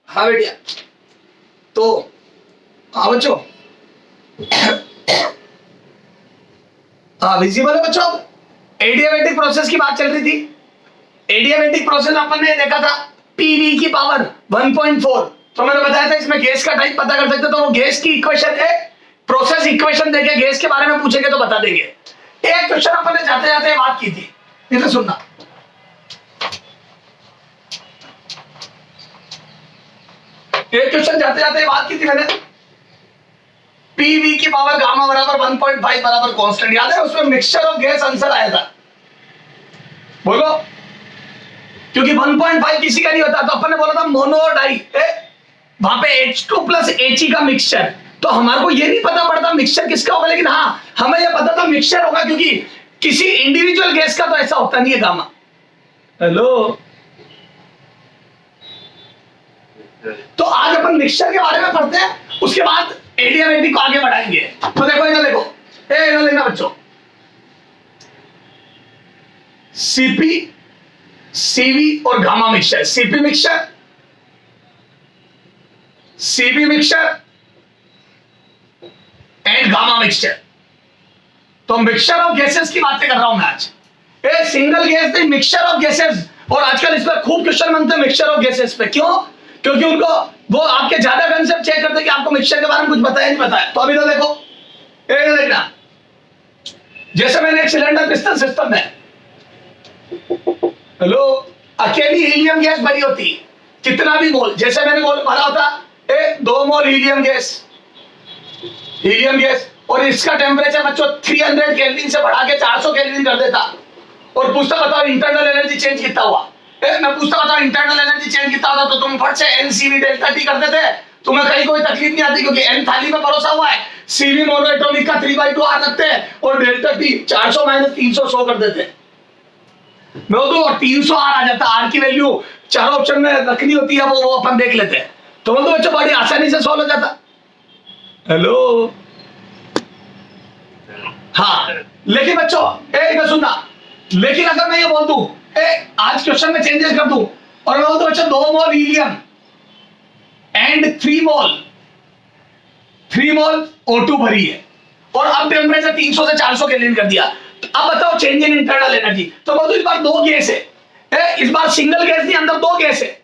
हाँ बेटिया, तो हाँ बच्चों, हाँ विजिबल है बच्चों। एडियाबेटिक प्रोसेस की बात चल रही थी। एडियाबेटिक प्रोसेस अपन ने देखा था पीवी की पावर 1.4। तो मैंने बताया था इसमें गैस का टाइप पता कर सकते, तो वो गैस की इक्वेशन है, प्रोसेस इक्वेशन देके गैस के बारे में पूछेंगे तो बता देंगे। एक क्वेश्चन अपन ने जाते जाते बात की थी, ये तो सुनना। एक क्वेश्चन जाते जाते बात की थी मैंने, पीवी की पावर गामा बराबर 1.5 बराबर कांस्टेंट, याद है? उसमें मिक्सचर ऑफ गैस आंसर आया था, बोलो। क्योंकि 1.5 किसी का नहीं होता, तो अपन ने बोला था मोनोडाई, वहां पे H2 प्लस He का मिक्सचर। तो हमारे को ये नहीं पता पड़ता मिक्सचर किसका होगा, लेकिन हाँ हमें ये पता था मिक्सचर होगा, क्योंकि किसी इंडिविजुअल गैस का तो ऐसा होता नहीं है गामा। हेलो, तो आज अपन मिक्सचर के बारे में पढ़ते हैं, उसके बाद एडियाबेटिक को आगे बढ़ाएंगे। तो देखो इधर देखो, इधर देखना बच्चों, सीपी, सीवी और gamma mixture, CP mixture, CP mixture and gamma mixture. तो मिक्सचर ऑफ गैसेस की बातें कर रहा हूं मैं आज। ए सिंगल गैस नहीं, मिक्सचर ऑफ गैसेस। और आजकल इस पर खूब क्वेश्चन बनते हैं मिक्सचर ऑफ गैसेस पे। क्यों? क्योंकि उनको वो आपके ज्यादा कंसेप्ट चेक करते हैं कि आपको मिक्सचर के बारे में कुछ बताया नहीं बताया। तो अभी तो देखो, ये देखना, जैसे मैंने एक सिलेंडर पिस्टन सिस्टम में, हेलो, अकेली हीलियम गैस भरी होती, कितना भी मोल, जैसे मैंने मोल भरा होता 2 मोल हीलियम गैस, हीलियम गैस, और इसका टेम्परेचर बच्चों 300 केल्विन से बढ़ा के 400 केल्विन कर देता, और पूछता बताओ इंटरनल एनर्जी चेंज कितना हुआ। मैं पूछता बताओ इंटरनल एनर्जी चेंज कितना होता, तो तुम फट से एनसीवी डेल्टा टी करते थे, तुम्हें कहीं कोई तकलीफ नहीं आती, क्योंकि एन थाली में परोसा हुआ है, सीवी मोनोएटॉमिक का 3/2 आ सकते हैं, और डेल्टा टी 400 माइनस 300 100 कर देते। मैं बोलूं और 300 आर आ जाता, आर की वैल्यू चारों ऑप्शन में रखनी होती है, वो अपन देख लेते हैं। तो बोलते बच्चों बड़ी आसानी से सॉल्व हो जाता। हेलो, हाँ, लेकिन बच्चों एक सुनना, लेकिन अगर मैं ये बोल दूं आज क्वेश्चन में चेंजेस कर दूं, और मैं बोलता बच्चों 2 मोल हीलियम एंड 3 मोल O2 भरी है, और अब टेम्परेचर 300 से 400 केल्विन कर दिया, तो अब बताओ चेंज इन इंटरनल एनर्जी। तो बोलूं इस बार 2 गैस है, इस बार सिंगल गैस नहीं, अंदर 2 गैस है,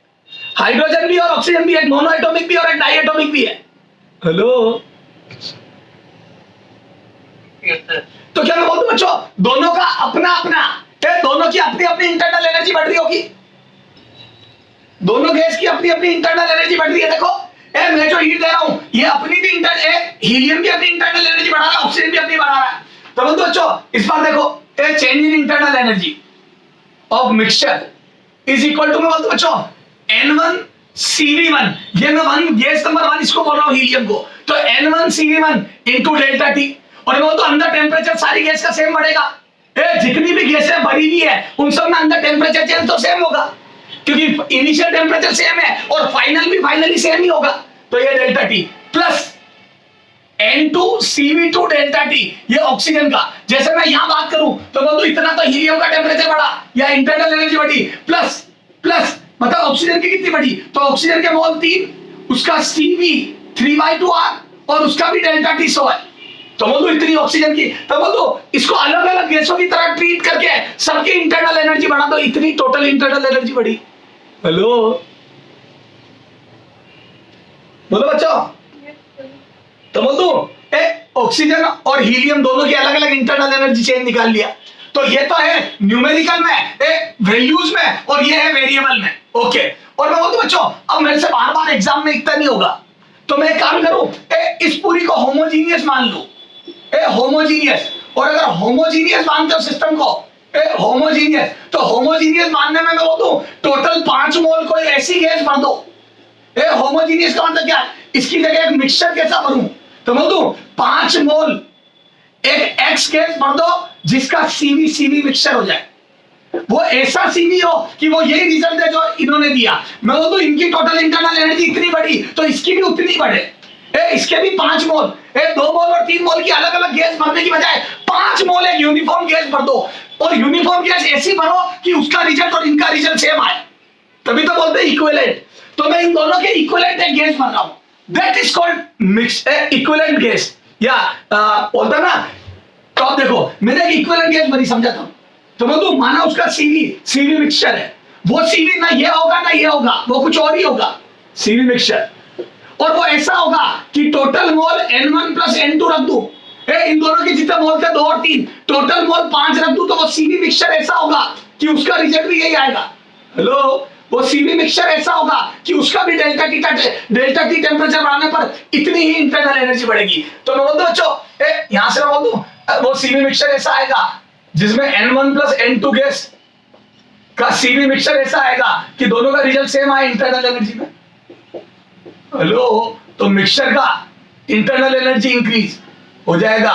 हाइड्रोजन भी और ऑक्सीजन भी, एक मोनोएटॉमिक भी और एक डाइएटॉमिक भी है। हेलो, तो क्या मैं बोलूं बच्चों दोनों का अपना अपना, दोनों की अपनी अपनी इंटरनल एनर्जी बढ़ रही होगी, दोनों गैस की अपनी अपनी इंटरनल एनर्जी बढ़ रही है। देखो मैं जो हीट दे रहा हूं, ये अपनी भी हीलियम भी अपनी इंटरनल एनर्जी बढ़ा रहा है, ऑक्सीजन भी अपनी बढ़ा रहा है। तो बोलते बच्चों इस बार देखो change in internal energy of mixture is equal to, मैं बोलता बच्चों N1 CV1, ये मैं गैस नंबर 1 इसको बोल रहा हूं हीलियम को, तो N1 CV1 into delta T, और वो तो अंदर टेम्परेचर सारी गैस का सेम बढ़ेगा, जितनी भी गैसें भरी हुई है उन सब में अंदर टेम्परेचर चेंज तो सेम होगा, क्योंकि इनिशियल टेम्परेचर सेम है और फाइनल भी फाइनली सेम ही होगा। तो ये delta T plus N2 CV2 delta T, ये ऑक्सीजन का, जैसे मैं यहां बात करूं तो बोलूं इतना तो हीलियम का टेम्परेचर बढ़ा या इंटरनल एनर्जी बढ़ी, प्लस प्लस मतलब ऑक्सीजन की कितनी बढ़ी, तो ऑक्सीजन के मोल 3, उसका CV 3/2R और उसका भी डेल्टा टी 100 है। तो बोल दो इतनी ऑक्सीजन की, तो बोल दो इसको अलग अलग गैसों की तरह ट्रीट करके सबकी इंटरनल एनर्जी बढ़ा दो, इतनी टोटल इंटरनल एनर्जी बढ़ी। हेलो, बोलो बच्चों, तो बोल दो ऑक्सीजन और हीलियम दोनों की अलग अलग इंटरनल एनर्जी चेंज निकाल लिया। तो ये तो है न्यूमेरिकल में, वैल्यूज में, और ये है वेरिएबल में। ओके, और मैं बोलता बच्चों अब मेरे से बार बार एग्जाम में इतना नहीं होगा, तो मैं एक काम करूं इस पूरी को होमोजीनियस मान लूं, होमोजीनियस, और अगर होमोजीनियस मानते हो सिस्टम को होमोजीनियस, तो होमोजीनियस मानने में मैं बोलूं टोटल 5 मोल कोई ऐसी गैस भर दो। होमोजीनियस का मतलब क्या, इसकी जगह एक मिक्सचर कैसा भरूं, तो बोल दूं 5 मोल एक एक्स गैस भर दो जिसका सीवी सीवी मिक्सचर हो जाए, वो ऐसा सीवी हो कि वो यही रिजल्ट है जो इन्होंने दिया। मैं बोल दूं इनकी टोटल इंटरनल एनर्जी इतनी बढ़ी तो इसकी भी उतनी बढ़े, इसके भी 5 मोल, 2 मोल और 3 मोल की अलग अलग गैस भरने की बजाय 5 मोल एक यूनिफॉर्म गैस भर दो, और यूनिफॉर्म गैस ऐसी भरो कि उसका रिजल्ट और इनका रिजल्ट सेम आए, तभी तो बोलते हैं इक्विवेलेंट। तो मैं इन दोनों के इक्विवेलेंट एक गैस बन रहा हूं, that is called mix equivalent gas, या बोलता ना। तो आप देखो मैंने एक इक्विवेलेंट गैस बनी समझाता हूं। तो मैं तो माना उसका सीवी मिक्सचर है, वो सीवी ना ये होगा ना ये होगा, वो कुछ और ही होगा सीवी मिक्सचर, और वो ऐसा होगा कि total mole N1 plus N2 रख दूं, इन दोनों के जितने मोल थे 2 और 3, टोटल मोल 5 रख दूं, तो वो सीवी मिक्सचर ऐसा होगा कि उसका रिजल्ट भी यही आएगा। हेलो, वो सीवी मिक्सचर ऐसा होगा कि उसका भी डेल्टा टी टेम्परेचर बढ़ाने पर इतनी ही इंटरनल एनर्जी बढ़ेगी। तो मैं बोल दूं बच्चों, यहां से मैं बोल दूं वो सीवी मिक्सचर ऐसा आएगा जिसमें N1 प्लस N2 गैस का सीवी मिक्सचर ऐसा आएगा कि दोनों का रिजल्ट सेम आए इंटरनल एनर्जी में। हेलो, तो मिक्सचर का इंटरनल एनर्जी इंक्रीज हो जाएगा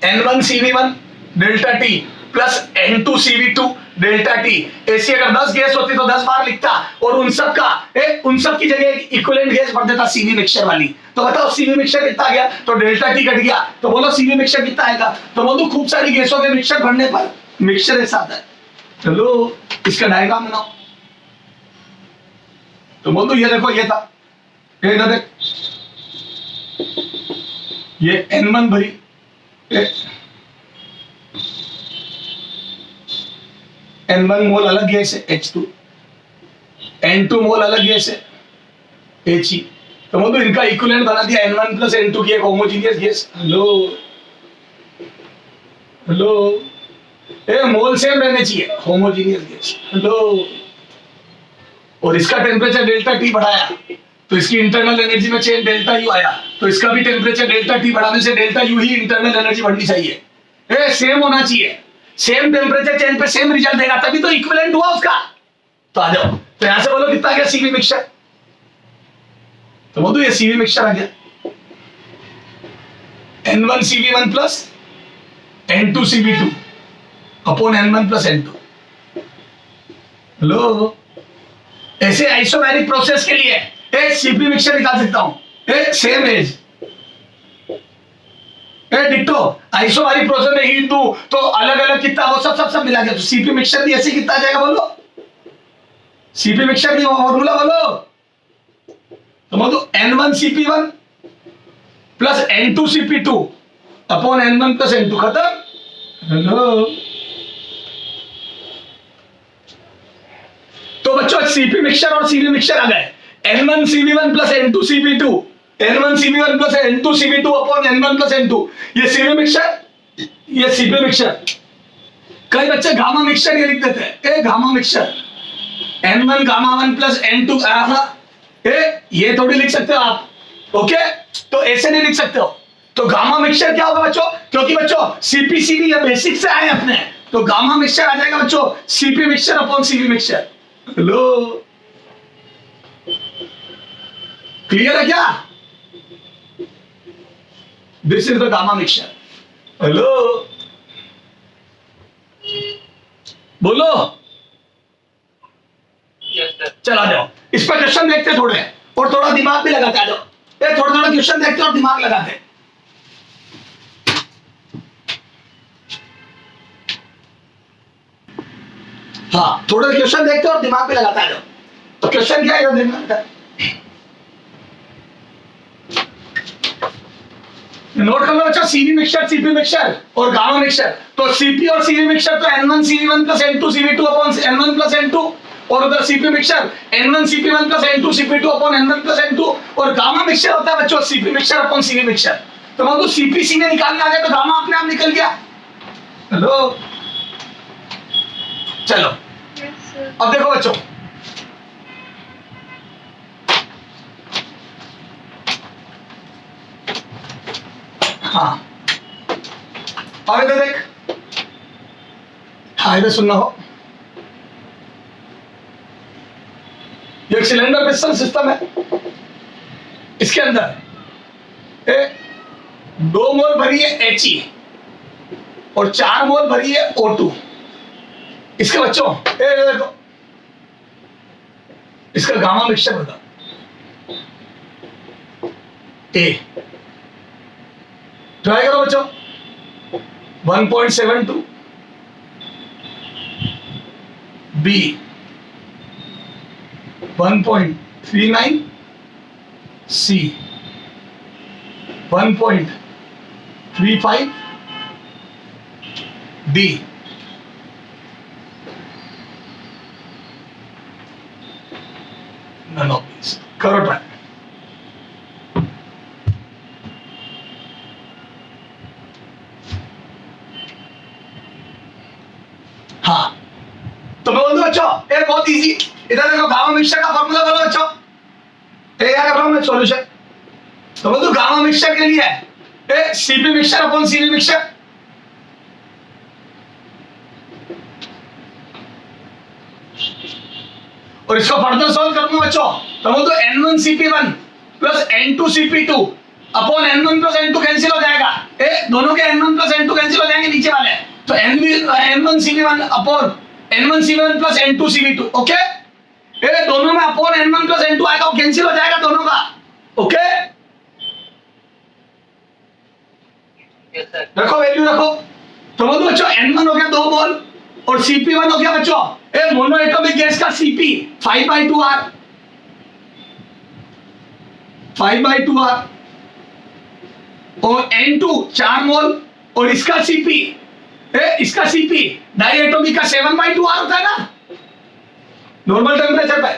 N1 CV1 delta T plus N2 CV2 delta T. ऐसी अगर 10 गैस होती तो 10 बार लिखता, और उन सब की जगह इक्विवेलेंट गैस भर देता सीवी मिक्सचर वाली। तो बताओ सीवी मिक्सचर कितना गया, तो डेल्टा टी कट गया, तो बोलो सीवी मिक्सचर कितना आएगा। तो बोलो खूब सारी गैसों के मिक्सचर भरने पर मिक्सचर ऐसा आता है। चलो इसका डायग्राम बनाओ। तो बोलो ये देखो, ये था, ये देख, ये N1 भरी, N1 मोल अलग गैस है H2, N2 मोल अलग गैस है He। तो मतलब इनका इक्विवेलेंट बना दिया N1 प्लस N2 की एक homogeneous gas. Hello, mole same रहने चाहिए, होमोजीनियस गैस। हेलो, और इसका टेम्परेचर डेल्टा टी बढ़ाया तो इसकी इंटरनल एनर्जी में चेंज डेल्टा यू आया, तो इसका भी टेम्परेचर डेल्टा टी बढ़ाने से डेल्टा यू ही इंटरनल एनर्जी बढ़नी चाहिए। सेम होना चाहिए, सेम टेम्परेचर चेंज पे सेम रिजल्ट देगा, तभी तो इक्विवेलेंट हुआ उसका। तो आ जाओ, तो यहां से बोलो कितना गया सीवी मिक्सचर। तो बोलो ये सीवी मिक्सचर आ गया N1 CV1 plus N2 CV2 upon N1 plus N2। Hello, ऐसे आइसोमेरिक प्रोसेस के लिए एक सीपी मिक्सचर निकाल सकता हूं, एक same as ditto. Isomeric process में हीट दूं तो अलग अलग कितना, वो सब मिला गया, तो सीपी मिक्सचर भी ऐसे कितना आ जाएगा बोलो, सीपी मिक्सचर की फॉर्मूला बोलो। तो बोलो N1 CP1 plus N2 CP2 upon N1 plus N2, खत्म। हेलो, तो बच्चों सीपी मिक्सचर और सीवी मिक्सचर आ गए। N1 CV1 plus N2 CP2, N1 CV1 plus N2 CP2 upon N1 plus N2, ये सीवी मिक्सचर, ये सीपी मिक्सचर। कई बच्चे gamma mixture ये लिख देते हैं, gamma mixture N1 gamma 1 plus N2, ये थोड़ी लिख सकते हो आप, ओके। तो ऐसे नहीं लिख सकते हो। तो गामा मिक्सचर क्या होगा बच्चों, क्योंकि बच्चों सीपीसीबी ये बेसिक से आए अपने, तो गामा मिक्सचर आ जाएगा बच्चों CP mixture upon CV mixture. Hello, clear है क्या? This is the gamma mixture. Hello, बोलो। चला जाओ, इस पर क्वेश्चन देखते थोड़े, और थोड़ा दिमाग भी लगाते आ जाओ। थोड़ा थोड़ा क्वेश्चन देखते और दिमाग लगाते। हाँ, थोड़ा क्वेश्चन देखते और दिमाग भी लगाता आ जाओ। तो क्वेश्चन क्या है देखना, नोट कर लो बच्चा, सीवी मिक्सचर, सीपी मिक्सचर और गामा मिक्सचर। तो सीपी और सीवी मिक्सचर तो N1 CV1 plus N2 CV2 upon N1 plus N2, और उधर CP mixture N1 CP1 plus N2 CP2 upon N1 plus N2, और गामा मिक्सचर होता है बच्चों CP mixture upon CV mixture. तो मान लो सीपी सीने निकालने आ गया तो गामा अपने आप निकल गया। हेलो, चलो अब देखो बच्चों, हाँ अब इधर देख, हाँ इधर सुनना हो, ये एक सिलेंडर पिस्टन सिस्टम है। इसके अंदर 2 मोल भरी है He और 4 मोल भरी है O2। इसके बच्चों देखो, इसका गामा मिक्सचर बता, ट्राई करो बच्चों, 1.72, B 1.2, 39 C 1.35 D none of these. करो ट्राई। हाँ तो मैं बोलूँ बच्चों ये बहुत इजी। इधर देखो गामा मिक्सचर का फॉर्मूला बोलो बच्चों। ये क्या कर रहा हूं मैं सॉल्यूशन। तो बोलूँ गामा मिक्सचर के लिए है CP mixture upon CV mixture. और इसको फर्दर सॉल्व करूंगा बच्चों तो बोल दो N1CP1 plus N2CP2 upon N1 plus N2 cancel हो जाएगा। दोनों के N1 प्लस N2 कैंसिल हो जाएंगे नीचे वाले। तो N1CP1 upon N1CP1 plus N2CP2 okay. ये दोनों में अपॉन N1 प्लस N2 आएगा वो कैंसिल हो जाएगा दोनों का ओके। रखो वैल्यू रखो। तो बोलो बच्चों N1 हो गया 2 मोल और CP1 हो गया बच्चों मोनो एटॉमिक गैस का CP 5/2R 5/2R और N2 4 मोल और इसका CP डाई एटॉमिक का 7/2R होता है ना नॉर्मल टेम्परेचर पे।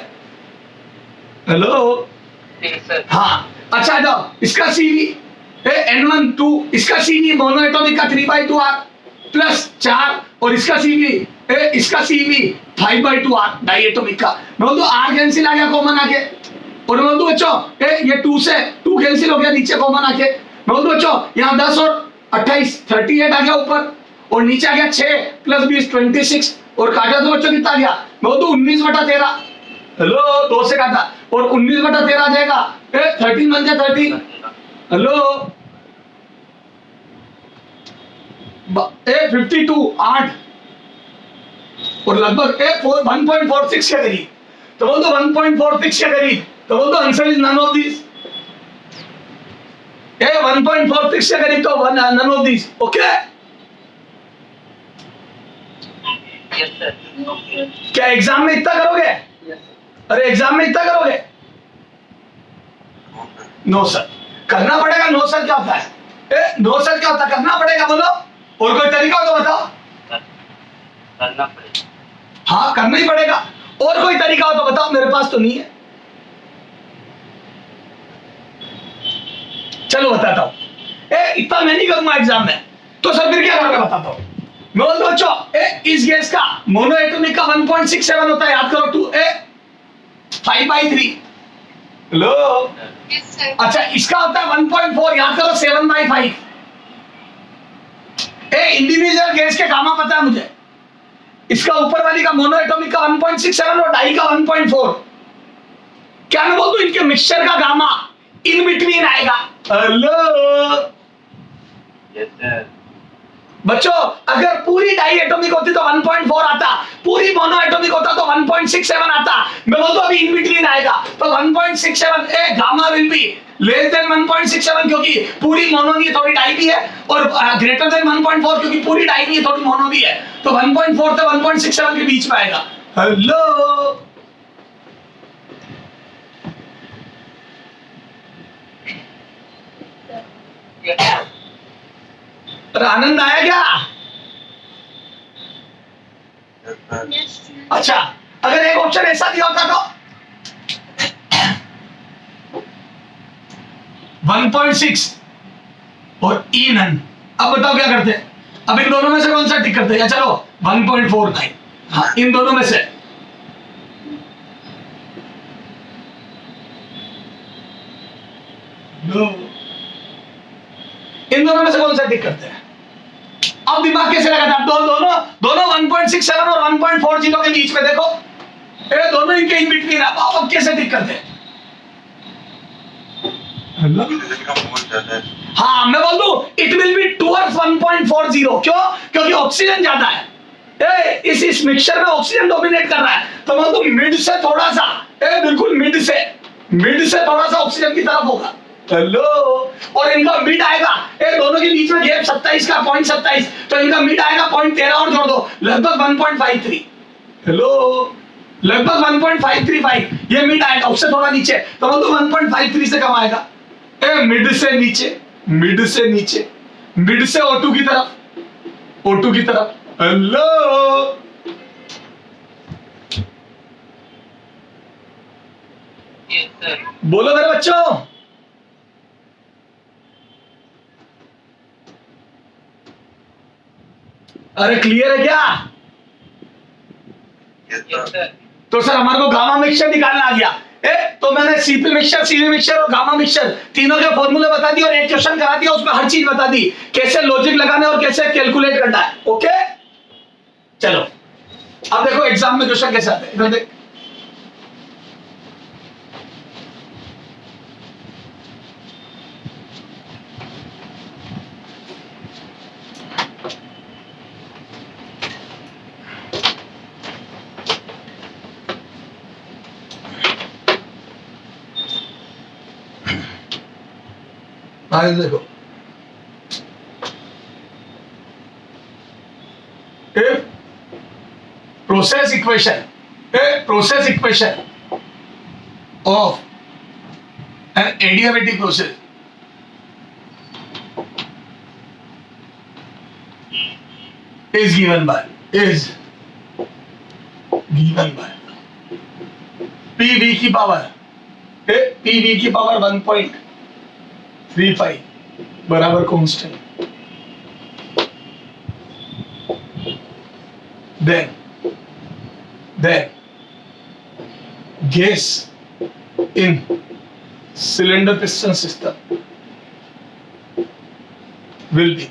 हेलो हाँ अच्छा जाओ इसका CV N1 2 इसका CV मोनो एटॉमिक का 3/2R प्लस 4 और इसका CV 5/2R डाई एटॉमिक का। मैं बोल दो R कैंसिल आ गया कॉमन आके और मैं बोल दो बच्चों ये 2 से 2 कैंसिल हो गया नीचे कॉमन आके। मैं बोल दो बच्चों यहाँ 10 और 28 38 आ गया ऊपर और नीचे आ गया 6 प्लस 20 26 और काटा तो बच्चों कितना आ गया। मैं बोल दो 19/13 हेलो 2 से काटा और 19/13 आ जाएगा 13 बन जाए 13 हेलो 52 8 और लगभग 1.46 के करीब। तो बोल दो 1.46 के करीब। तो बोल दो answer is none of this. 1.46 के करीब तो नन ऑफ दिस ओके। क्या एग्जाम में इतना करोगे? अरे एग्जाम में इतना करोगे? नो सर करना पड़ेगा। नो सर क्या होता है? नो सर क्या होता है? करना पड़ेगा बोलो। और कोई तरीका हो तो बताओ। करना पड़ेगा। हाँ करना ही पड़ेगा। और कोई तरीका हो तो बताओ मेरे पास तो नहीं है। चलो बताता हूं। इतना मैं नहीं करूंगा एग्जाम में तो सर फिर क्या करोगे बताता हूं। मैं बोलता हूं बच्चों इस गैस का मोनो एटॉमिक का 1.67 होता है याद करो 2 5/3 हेलो अच्छा इसका होता है 1.4 याद करो 7/5। इंडिविजुअल गैस के गामा पता है मुझे। इसका ऊपर वाली का मोनो एटॉमिक का 1.67 और डाई का 1.4। क्या मैं बोल दूं इनके मिक्सचर का गामा इन बिटवीन आएगा। हेलो बच्चों अगर पूरी डाई एटॉमिक होती तो 1.4 आता, पूरी मोनो एटॉमिक होता तो 1.67 आता। मैं बोलता हूं अभी इन बिटवीन आएगा तो 1.67 gamma will be less than 1.67 क्योंकि पूरी मोनो नहीं है थोड़ी डाई भी है और ग्रेटर देन 1.4 क्योंकि पूरी डाई नहीं है थोड़ी मोनो भी है। तो 1.4 से 1.67 के बीच में आएगा। हेलो अरे आनंद आया क्या? अच्छा अगर एक ऑप्शन ऐसा दिया होता तो 1.6 और ई नन। अब बताओ क्या करते हैं? अब इन दोनों में से कौन सा टिक करते हैं? चलो 1.49। हाँ इन दोनों में से इन दोनों में से कौन सा टिक करते हैं? अब दिमाग कैसे लगाते हैं? दोनों 1.67 और 1.40 के बीच में देखो दोनों इनके इन बिटवीन। अब कैसे टिक करते हैं? हाँ मैं बोल दूं इट विल बी टुवर्ड्स 1.40 क्यों? क्योंकि ऑक्सीजन ज्यादा है। इस मिक्सचर में ऑक्सीजन डोमिनेट कर रहा है तो बोल दूं मिड से थोड़ा सा बिल्कुल मिड से थोड़ा सा ऑक्सीजन की तरफ होगा। हेलो और इनका मिड आएगा दोनों के बीच में गैप 27 का 0.27 तो इनका मिड आएगा 0.13 और जोड़ दो लगभग 1.53। हेलो लगभग 1.535, ये मिड आएगा, उससे थोड़ा नीचे, तो बंधु 1.53 से कम आएगा। मिड से नीचे, मिड से नीचे, मिड से O2 की तरफ, O2 की तरफ। हेलो, बोलो मेरे बच्चों। अरे क्लियर है क्या? तो सर हमारे को गामा मिक्सचर निकालना आ गया। तो मैंने सीपी मिक्सचर, सीवी मिक्सचर और गामा मिक्सचर तीनों के फॉर्मूले बता दिए और एक क्वेश्चन करा दिया, उसमें हर चीज बता दी, कैसे लॉजिक लगाने और कैसे कैलकुलेट करना है। ओके चलो अब देखो एग्जाम में क्वेश्चन कैसे आते हैं, इधर देख। देखो process equation, a process equation of an adiabatic process is given by PV की पावर, PV की पावर 1.35 बराबर constant, then gas in cylinder piston system will be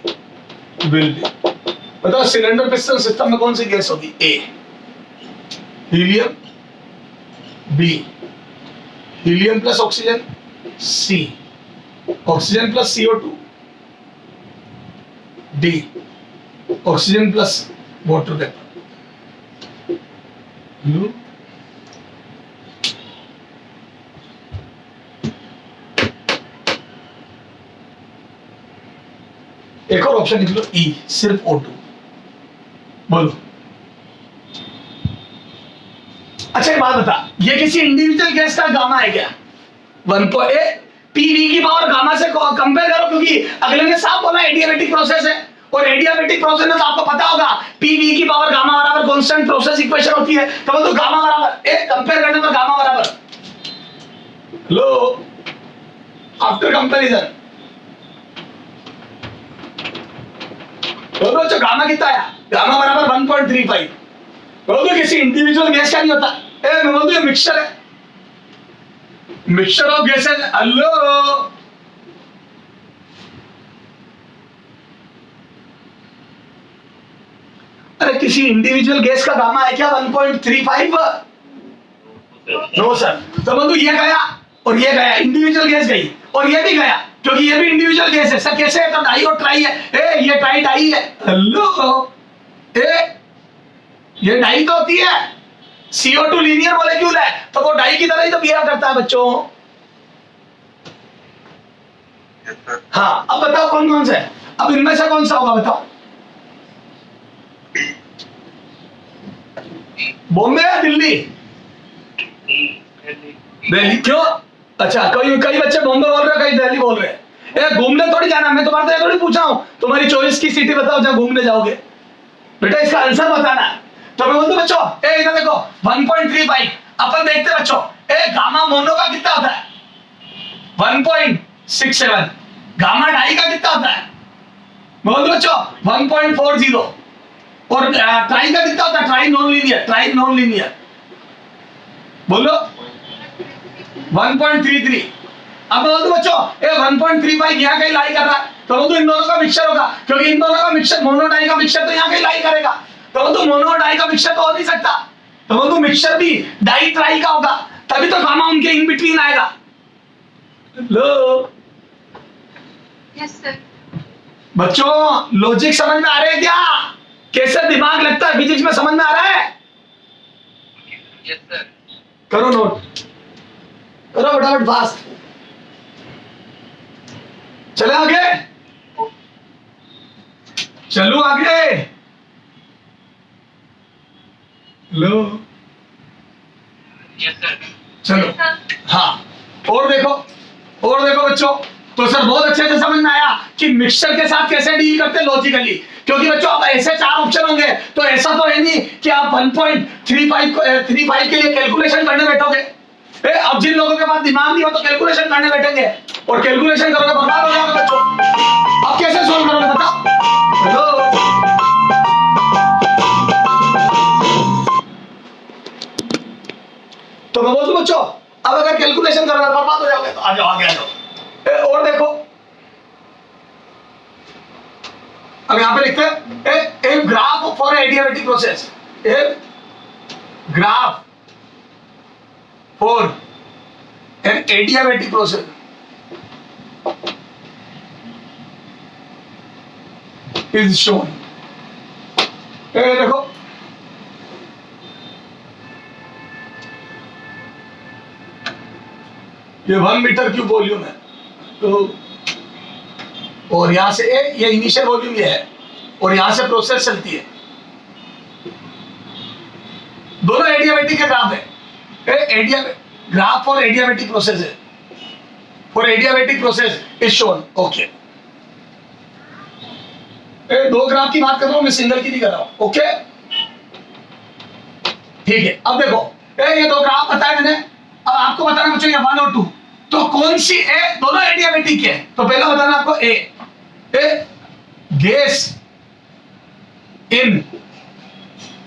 बताओ सिलेंडर पिस्टन सिस्टम में कौन सी गैस होगी? A helium, B helium plus oxygen, C oxygen plus CO2, D oxygen plus water vapour. एक और option निकलो, ई सिर्फ O2। बोलो अच्छा एक बात बता, ये किसी इंडिविजुअल गैस का गामा है क्या? 1.8 PV की पावर गामा से कंपेयर करो, क्योंकि अगले ने साफ बोला एडियाबेटिक प्रोसेस है, और एडियाबेटिक प्रोसेस में तो आपको पता होगा PV की पावर गामा बराबर कांस्टेंट प्रोसेस इक्वेशन होती है, तो वो तो गामा बराबर कंपेयर करने पर गामा बराबर लो आफ्टर कंपैरिजन दोनों जो गामा कितना आया, गामा बराबर 1.35। बोल दो किसी इंडिविजुअल गैस का नहीं होता, मैं बोल दो ये मिक्सचर है, मिक्सचर ऑफ गैसेस। हेलो अरे किसी इंडिविजुअल गैस का गामा है क्या 1.35? No sir. तो बंधु ये गया और ये गया, इंडिविजुअल गैस गई और ये भी गया, क्योंकि ये भी इंडिविजुअल गैस है। सर कैसे है? तो डाई और ट्राई है। ये ट्राई डाई है। हेलो ये डाई तो होती है, CO2 लीनियर मॉलिक्यूल है, तो वो डाई की तरह ही तो बिहेव करता है बच्चों। हाँ अब बताओ कौन कौन सा है, अब इनमें से कौन सा होगा बताओ? बॉम्बे या दिल्ली? दिल्ली क्यों? अच्छा कई बच्चे बॉम्बे बोल रहे हैं, कई दिल्ली बोल रहे हैं। घूमने थोड़ी जाना, मैं तुम्हारे थोड़ी पूछा हूं, तुम्हारी चॉइस की सिटी बताओ जहां घूमने जाओगे। बेटा इसका आंसर बताना। तो मैं बोलता बच्चों इधर देखो 1.35 अपन देखते बच्चों, गामा मोनो का कितना होता है? 1.67। गामा डाई का कितना होता है? बोल दो बच्चों 1.40। और ट्राई का कितना होता है? ट्राई नॉन लीनियर बोलो 1.33। अब बोल दो बच्चों 1.35 यहाँ कहीं लाई कर रहा है, तो बोल दो इन दोनों का मिक्सचर होगा, क्योंकि इन दोनों का मिक्सचर मोनो डाई का मिक्सचर तो यहाँ कहीं लाई करेगा, तो बोल दो मोनो डाई का मिक्सचर तो हो नहीं सकता, तो बोल दो मिक्सचर भी डाई ट्राई का होगा, तभी तो गामा उनके इन बिटवीन आएगा। लो यस सर। बच्चों लॉजिक समझ में आ रहे है क्या? कैसे दिमाग लगता है फिजिक्स में, समझ में आ रहा है? Yes sir. करो नोट, करो फटाफट फास्ट। चले आगे, चलो आगे। लो Yes, sir. चलो Yes, sir. हाँ, और देखो बच्चों, तो सर बहुत अच्छे से समझ में आया कि मिक्सचर के साथ कैसे डील करते हैं लॉजिकली। क्योंकि बच्चों अब ऐसे 4 ऑप्शन होंगे, तो ऐसा तो है नहीं कि आप 1.35 के लिए कैलकुलेशन करने बैठोगे। अब जिन लोगों के पास दिमाग नहीं हो तो कैलकुलेशन करने बैठेंगे, और कैलकुलेशन करोगे बर्बाद हो जाओगे बच्चों। अब कैसे सोल्व करोगे बताओ? हेलो, तो मैं बोलूं बच्चों, अब अगर कैलकुलेशन करोगे बर्बाद हो जाओगे, तो आ जाओ आगे आ जाओ। और देखो, अब यहां पे लिखते हैं a graph for adiabatic process, a graph for an adiabatic process is shown. देखो ये 1 मीटर क्यूब वॉल्यूम है, तो और यहां से ये इनिशियल वॉल्यूम ये है, और यहां से प्रोसेस चलती है। दोनों एडियाबेटिक के ग्राफ है, ग्राफ फॉर एडियाबेटिक प्रोसेस है, for adiabatic process is shown. Okay, दो ग्राफ की बात कर रहा हूं मैं, सिंगल की नहीं कर रहा हूं। ओके ठीक है, अब देखो ये दो ग्राफ बताए मैंने, अब आपको बताना बच्चों ये 1 और 2, तो कौन सी दोनों एडियाबेटिक है, तो पहला बताना आपको a gas in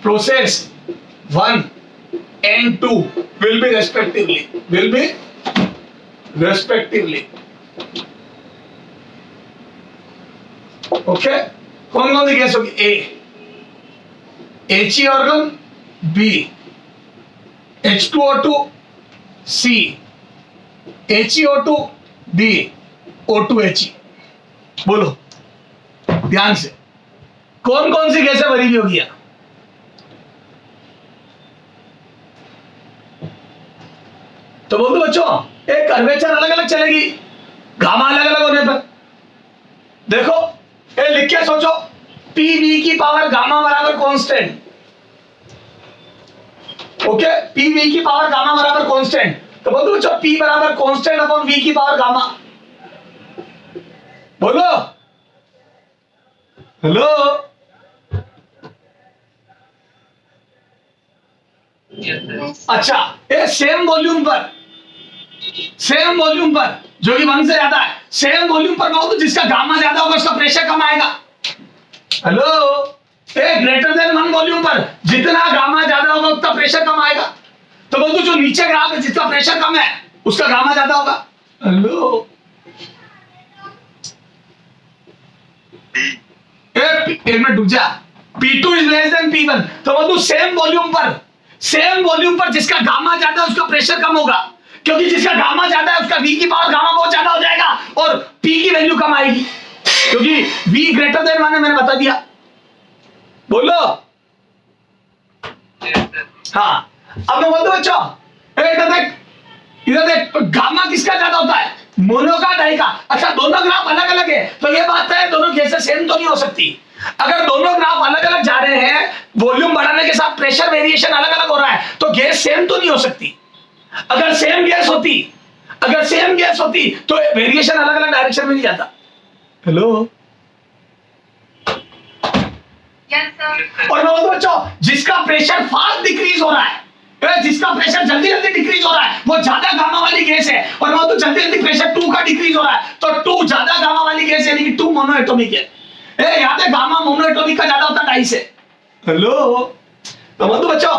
process 1 and 2 will be respectively okay. कौन कौन सी गैस होगी? A He argon, B H2O2, C HeO2, D O2He। बोलो ध्यान से, कौन कौन सी गैसें भरी हुई होगी? तो बोल दो बच्चों, एक कर्वेचर अलग अलग चलेगी गामा अलग अलग होने पर। देखो ये लिख के सोचो, पीवी की पावर गामा बराबर कांस्टेंट। ओके, पीवी की पावर गामा बराबर कांस्टेंट, तो बोल दो बच्चों पी बराबर कांस्टेंट अपॉन वी की पावर गामा। बोलो हेलो। Yes, sir. अच्छा, ये सेम वॉल्यूम पर जो कि 1 से ज्यादा है, सेम वॉल्यूम पर बोल दो जिसका गामा ज्यादा होगा उसका प्रेशर कम आएगा। हेलो, ए ग्रेटर देन 1 वॉल्यूम पर जितना गामा ज्यादा होगा उतना प्रेशर कम आएगा, तो बोल दो जो नीचे ग्राफ है जिसका प्रेशर कम है उसका गामा ज्यादा होगा। हेलो, एक मिनट रुक जा, P2 is less then P1, तो बोल दो सेम वॉल्यूम पर जिसका गामा ज्यादा है उसका प्रेशर कम होगा, क्योंकि जिसका गामा ज्यादा है उसका V की पावर गामा बहुत ज्यादा हो जाएगा और P की वैल्यू कम आएगी, क्योंकि V ग्रेटर देन 1 है, मैंने बता दिया। बोलो Yes, sir. हाँ, अब मैं बोल दो बच्चों इधर देख गामा किसका ज्यादा होता है? मोनो का, डाई का। अच्छा, दोनों ग्राफ अलग अलग है, तो ये बात है दोनों गैसें सेम तो नहीं हो सकती। अगर दोनों ग्राफ अलग अलग जा रहे हैं, वॉल्यूम बढ़ाने के साथ प्रेशर वेरिएशन अलग अलग हो रहा है, तो गैस सेम तो नहीं हो सकती। अगर सेम गैस होती तो वेरिएशन अलग अलग डायरेक्शन में नहीं जाता। Hello, Yes, sir. और मैं बोलता हूं बच्चों जिसका प्रेशर फास्ट डिक्रीज हो रहा है, जिसका प्रेशर जल्दी जल्दी डिक्रीज हो रहा है वो ज्यादा गामा वाली गैस है, और मैं तो जल्दी जल्दी प्रेशर 2 का डिक्रीज हो रहा है, तो 2 ज्यादा गामा वाली गैस है, यानी कि 2 मोनोएटॉमिक है। याद है गामा मोनोएटॉमिक का ज्यादा होता है डाई से। हेलो, तो बोल दो बच्चों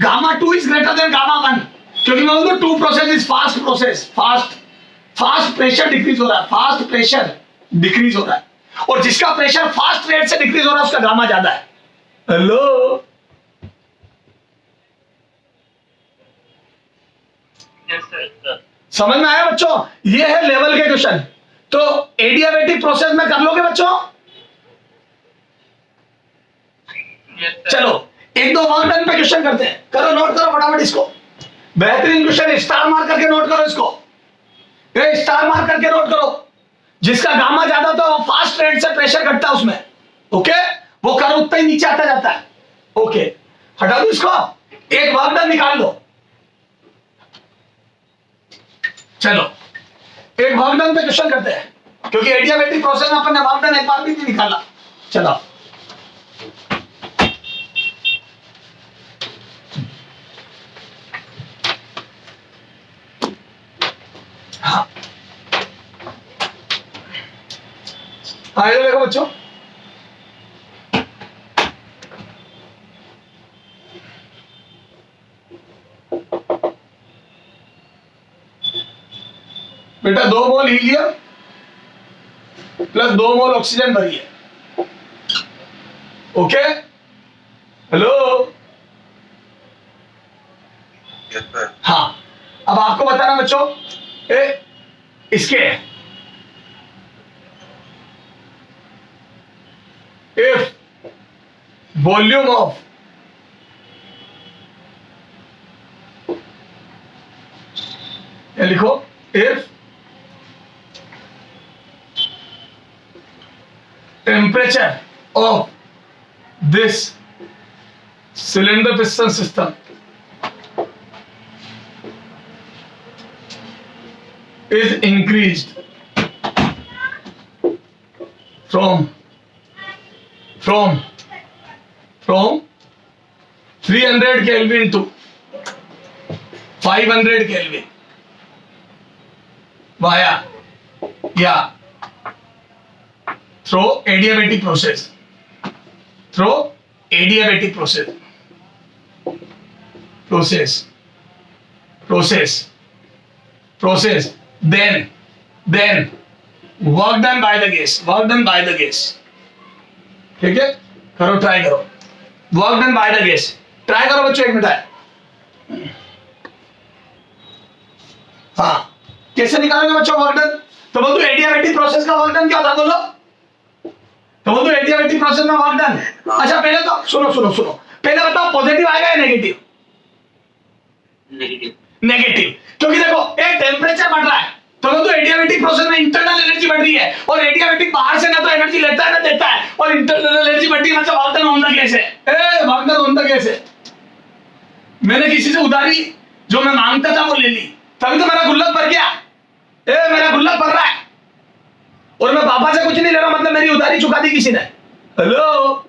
gamma 2 is greater than gamma 1, क्योंकि मैं बोल दो 2 process is fast process, fast pressure decrease हो रहा है, और जिसका प्रेशर फास्ट रेट से डिक्रीज हो रहा है उसका गामा ज्यादा है। Hello, Yes, sir. समझ में आया बच्चों? ये है लेवल के क्वेश्चन, तो एडियाबेटिक प्रोसेस में कर लोगे बच्चों? Yes, sir. चलो एक दो वर्क डन पे क्वेश्चन करते हैं, करो, नोट करो फटाफट इसको। बेहतरीन क्वेश्चन, स्टार मार करके नोट करो इसको, स्टार मार करके नोट करो। जिसका गामा ज्यादा तो फास्ट रेट से प्रेशर घटता है उसमें, ओके, वो कर्व उतना ही नीचे आता जाता है। ओके, हटा दो इसको, एक वर्क डन निकाल लो। चलो एक वर्क डन पे क्वेश्चन करते हैं, क्योंकि एडियाबेटिक प्रोसेस में अपन ने वर्क डन एक बार भी नहीं निकाला। चलो हाँ देखो बच्चों, बेटा 2 मोल हीलियम प्लस 2 मोल ऑक्सीजन भरी है। ओके, हेलो, हाँ अब आपको बताना बच्चों, इसके इफ वॉल्यूम ऑफ लिखो, if temperature of this cylinder piston system is increased from 300 Kelvin to 500 Kelvin via through adiabatic process, then work done by the gas, ठीक है, करो, ट्राई करो, work done by the gas, try करो बच्चों, 1 minute है। हाँ कैसे निकालोगे बच्चों वर्क डन? तो बोलो एडियाबेटिक प्रोसेस का वर्क डन क्या होता, बोलो तो बोलो एडियाबेटिक प्रोसेस में वर्क डन। अच्छा पहले तो सुनो, पहले बताओ पॉजिटिव आएगा या नेगेटिव? नेगेटिव, क्योंकि देखो एक टेम्परेचर बढ़ रहा है, तो वो तो एडियाबेटिक प्रोसेस में इंटरनल एनर्जी बढ़ रही है, और एडियाबेटिक बाहर से ना तो एनर्जी लेता है ना देता है, और इंटरनल एनर्जी बढ़ती है, मतलब work done on the gas है। Work done on the gas है। मैंने किसी से उधारी जो मैं मांगता था वो ले ली, तभी तो मेरा गुल्लक भर गया। मेरा गुल्लक भर रहा है और मैं पापा से कुछ नहीं ले रहा, मतलब मेरी उधारी चुका दी किसी ने। हेलो,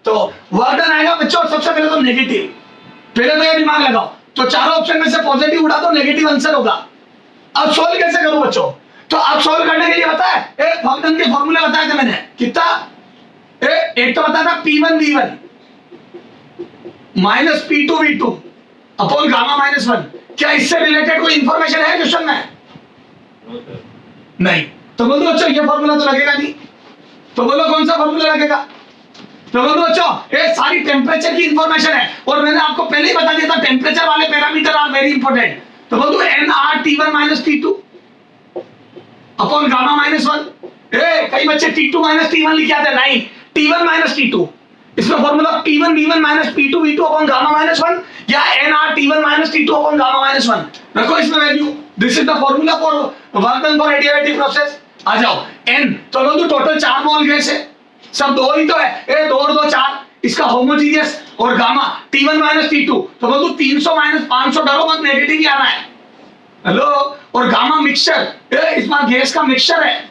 तो वर्क डन आएगा बच्चों सबसे पहले तो नेगेटिव। पहले तो ये दिमाग लगाओ, तो चारों ऑप्शन में से पॉजिटिव उड़ा दो, नेगेटिव आंसर होगा। अब सोल्व कैसे करूं बच्चों? तो अब सोल्व करने के लिए बताया, वर्क डन के फॉर्मूले बताए थे मैंने, कितना? एक तो बताया था P1V1 minus P2V2 upon gamma minus 1। क्या इससे रिलेटेड कोई इंफॉर्मेशन है क्वेश्चन में? नहीं। तो बोलो बच्चों ये फॉर्मूला तो लगेगा नहीं, तो बोलो कौन सा फॉर्मूला लगेगा? तो बोलो बच्चों ये सारी टेम्परेचर की इंफॉर्मेशन है, और मैंने आपको पहले ही बता दिया था टेम्परेचर वाले पैरामीटर आर वेरी इंपॉर्टेंट। तो बोलो nRT1 minus T2 upon gamma minus 1। कई बच्चे T2 माइनस T1 लिखे आते हैं, नहीं, T1 माइनस T2। इसमें formula P1V1 minus P2V2 upon gamma minus 1 या nRT1 minus T2 upon gamma minus 1। रखो इसमें value, this is the formula for work done for adiabatic process. आ जाओ n, तो बोलो टोटल 4 मोल गैस है, सब 2 ही तो है, 2 और 2 4, इसका होमोजीनियस, और गामा T1 माइनस T2, तो बोलो 300 माइनस 500, डरो मत, नेगेटिव ही आना है। हेलो, और गामा मिक्सचर, इस बार गैस का मिक्सचर है,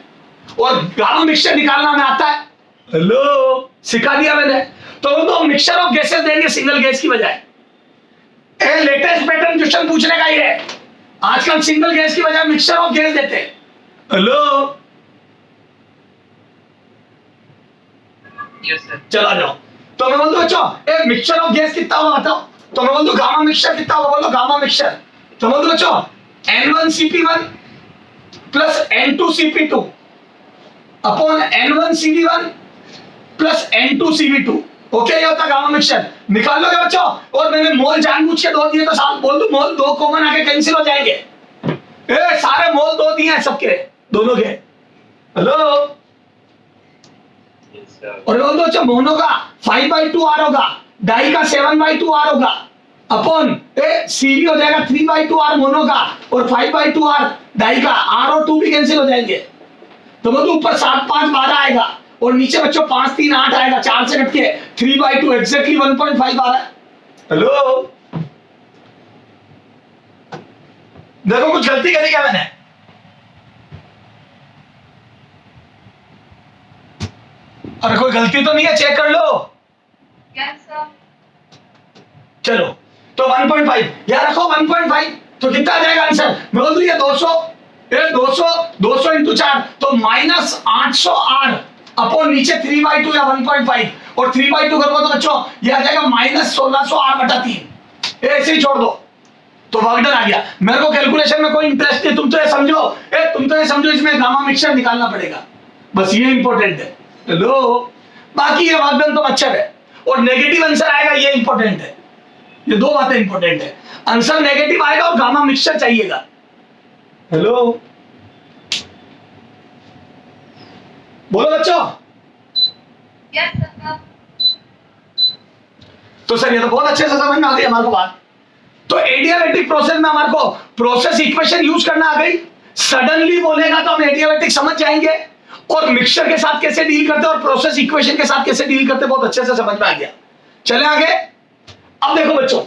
और गामा मिक्सचर निकालना में आता है। हेलो, सिखा दिया मैंने। तो वो तो मिक्सचर ऑफ गैसेस देंगे सिंगल गैस की बजाय। लेटेस्ट पैटर्न क्वेश्चन पूछने का ही है, आजकल सिंगल गैस की बजाय मिक्सचर ऑफ गैस देते हैं। Hello, yes sir. चला जाओ। तो मैं बोल दो बच्चों मिक्सचर ऑफ गैस कितना होगा बताओ? तो मैं बोल दो गामा मिक्सचर कितना होगा, बोलो गामा मिक्सचर। तो बोल दो बच्चों N1CP1 plus N2CP2 upon N1CV1 plus N2CV2। Okay, ये होता गामा मिक्सचर। निकाल लोगे बच्चों, और मैंने मोल जानबूझ के 2 दिए तो साथ बोल दो मोल 2 कॉमन आके कैंसिल हो जाएंगे। सारे मोल 2 दिए हैं सबके, दोनों के। हेलो, और बोल दो अच्छा मोनो का 5/2R होगा, डाई का 7/2R होगा, अपॉन सीवी हो जाएगा 3/2R मोनो का, और 5/2R डाई का। R और 2 भी कैंसिल हो जाएंगे। तो बोलो ऊपर 7 5 12 आएगा, और नीचे बच्चों 5 3 8 आएगा, 4 से कट के 3/2 एग्जैक्टली 1.5 आ रहा है। हेलो, देखो कुछ गलती करी क्या मैंने? अरे कोई गलती तो नहीं है, चेक कर लो। Yes, sir. चलो तो 1.5 यहाँ रखो 1.5 तो कितना आ जाएगा आंसर? मैं बोल दूं ये 200 200 इंटू 4 तो माइनस 800 आर अपॉन नीचे 3/2 या 1.5 और 3/2 करोगे तो बच्चों ये आ जाएगा माइनस 1600 आर बटा 3। ऐसे ही छोड़ दो तो वर्क डन आ गया। मेरे को कैलकुलेशन में कोई इंटरेस्ट नहीं, तुम तो ये समझो इसमें गामा मिक्सचर निकालना पड़ेगा, बस ये इंपॉर्टेंट है। हेलो, बाकी ये वर्क डन तो अच्छा है और नेगेटिव आंसर आएगा, ये इंपॉर्टेंट है। ये दो बातें इंपॉर्टेंट है, आंसर नेगेटिव आएगा और गामा मिक्सचर चाहिएगा। हेलो बोलो बच्चों। Yes, sir. तो सर ये तो बहुत अच्छे से समझ में आ गई हमारे को बात। तो एडियाबेटिक प्रोसेस में हमारे को प्रोसेस इक्वेशन यूज करना आ गई। सडनली बोलेगा तो हम एडियाबेटिक समझ जाएंगे और मिक्सचर के साथ कैसे डील करते और प्रोसेस इक्वेशन के साथ कैसे डील करते बहुत अच्छे से समझ में आ गया। चले आगे। अब देखो बच्चों,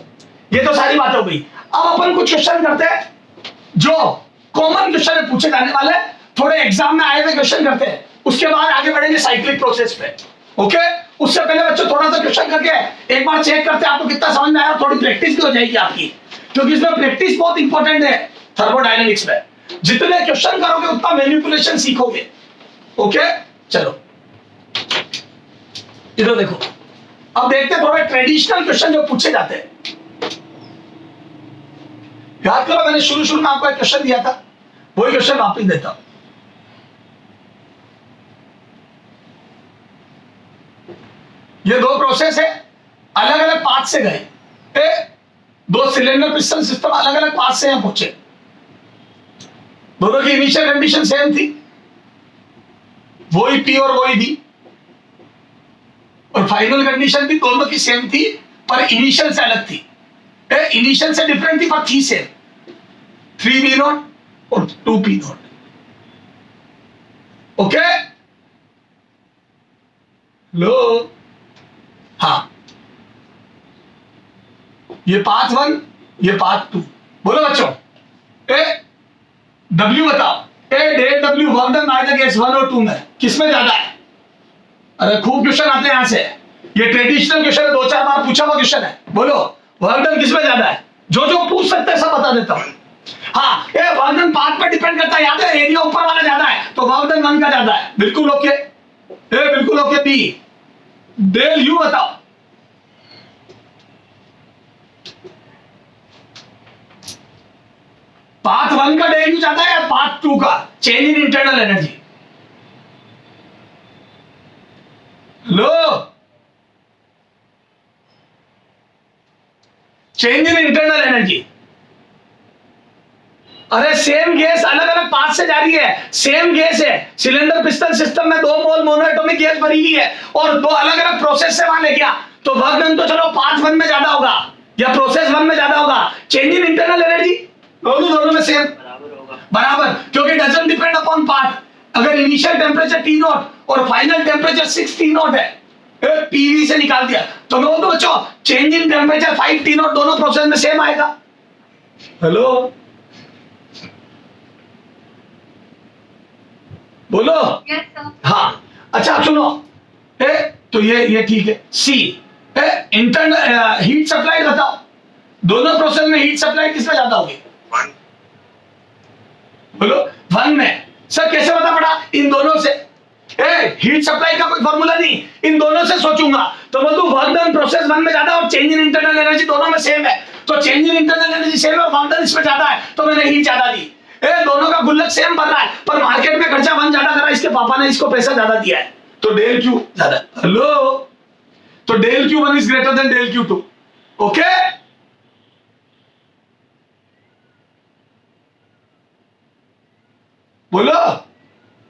ये तो सारी बात हो गई। अब अपन कुछ क्वेश्चन करते हैं जो कॉमन क्वेश्चन पूछे जाने वाले, थोड़े एग्जाम में आए हुए क्वेश्चन करते हैं, उसके बाद आगे बढ़ेंगे साइक्लिक प्रोसेस पे। ओके, उससे पहले बच्चों थोड़ा सा क्वेश्चन करके एक बार चेक करते हैं आपको कितना समझ में आया, थोड़ी प्रैक्टिस भी हो जाएगी आपकी, क्योंकि इसमें प्रैक्टिस बहुत इंपॉर्टेंट है थर्मोडायनेमिक्स में। जितने क्वेश्चन करोगे उतना मैनिपुलेशन सीखोगे। ओके चलो इधर देखो। अब देखते हैं थोड़े ट्रेडिशनल क्वेश्चन जो पूछे जाते हैं। याद करो मैंने शुरू में आपको एक क्वेश्चन दिया था, वही क्वेश्चन वापस देता हूं। ये दो प्रोसेस है, अलग अलग पाथ से गए। दो सिलेंडर पिस्टन सिस्टम अलग अलग पाथ से यहां पहुंचे। दोनों की इनिशियल कंडीशन सेम थी, वही पी और वही बी, और फाइनल कंडीशन भी दोनों की सेम थी पर इनिशियल से अलग थी। इनिशियल से डिफरेंट थी पर थी सेम, 3b0 और 2p0। ओके लो, हाँ ये पाथ 1 ये पाथ 2। बोलो बच्चों, W बताओ, del W work done by the gas 1 और 2 में किसमें ज्यादा है? अरे खूब क्वेश्चन आते हैं यहां से, ये ट्रेडिशनल क्वेश्चन है, 2-4 बार पूछा हुआ क्वेश्चन है। बोलो वर्क डन किसमें ज्यादा है? जो पूछ सकते हैं सब बता देता हूं। हाँ, वर्क डन पाथ पर डिपेंड करता है, याद है एरिया ऊपर वाला ज्यादा है तो वर्क डन 1 का ज्यादा है। बिल्कुल ओके, बिल्कुल ओके। बी डेल यू बताओ। पाथ 1 का डेल यू ज्यादा है या पाथ 2 का? Change in internal energy. Low, change in internal energy. अरे सेम गैस अलग अलग पाथ से जा रही है, सेम गैस है, सिलेंडर पिस्टन सिस्टम में 2 मोल मोनोएटॉमिक गैस भरी हुई है और 2 अलग अलग प्रोसेस से वहां ले गया तो वर्क डन तो चलो पाथ 1 में ज्यादा होगा या प्रोसेस 1 में ज्यादा होगा। चेंज इन इंटरनल एनर्जी दोनों में सेम बराबर, क्योंकि डजंट डिपेंड अपॉन पाथ। अगर इनिशियल टेम्परेचर T0 और फाइनल टेम्परेचर 6 T0 है, पीवी से निकाल दिया तो मैं बोलूं बच्चों चेंज इन टेम्परेचर 5 T0 दोनों प्रोसेस में सेम आएगा। हेलो बोलो। Yes, sir. हाँ अच्छा आप सुनो, तो ये ठीक है। सी इंटरनल हीट सप्लाई बताओ, दोनों प्रोसेस में हीट सप्लाई किसमें ज्यादा होगी? 1। बोलो 1 में। सर कैसे पता पड़ा? इन दोनों से। हीट सप्लाई का कोई फॉर्मूला नहीं, इन दोनों से सोचूंगा तो बोल दूं वर्क डन प्रोसेस 1 में ज्यादा और चेंज इन इंटरनल एनर्जी दोनों में सेम है, तो change in internal energy same है और वर्क डन इसमें ज्यादा है तो मैंने हीट ज्यादा दी। दोनों का गुल्लक सेम बन रहा है पर मार्केट में खर्चा 1 ज्यादा करा, इसके पापा ने इसको पैसा ज्यादा दिया है तो डेल क्यू ज्यादा। हेलो, तो del Q 1 is greater than del Q 2। Okay बोलो।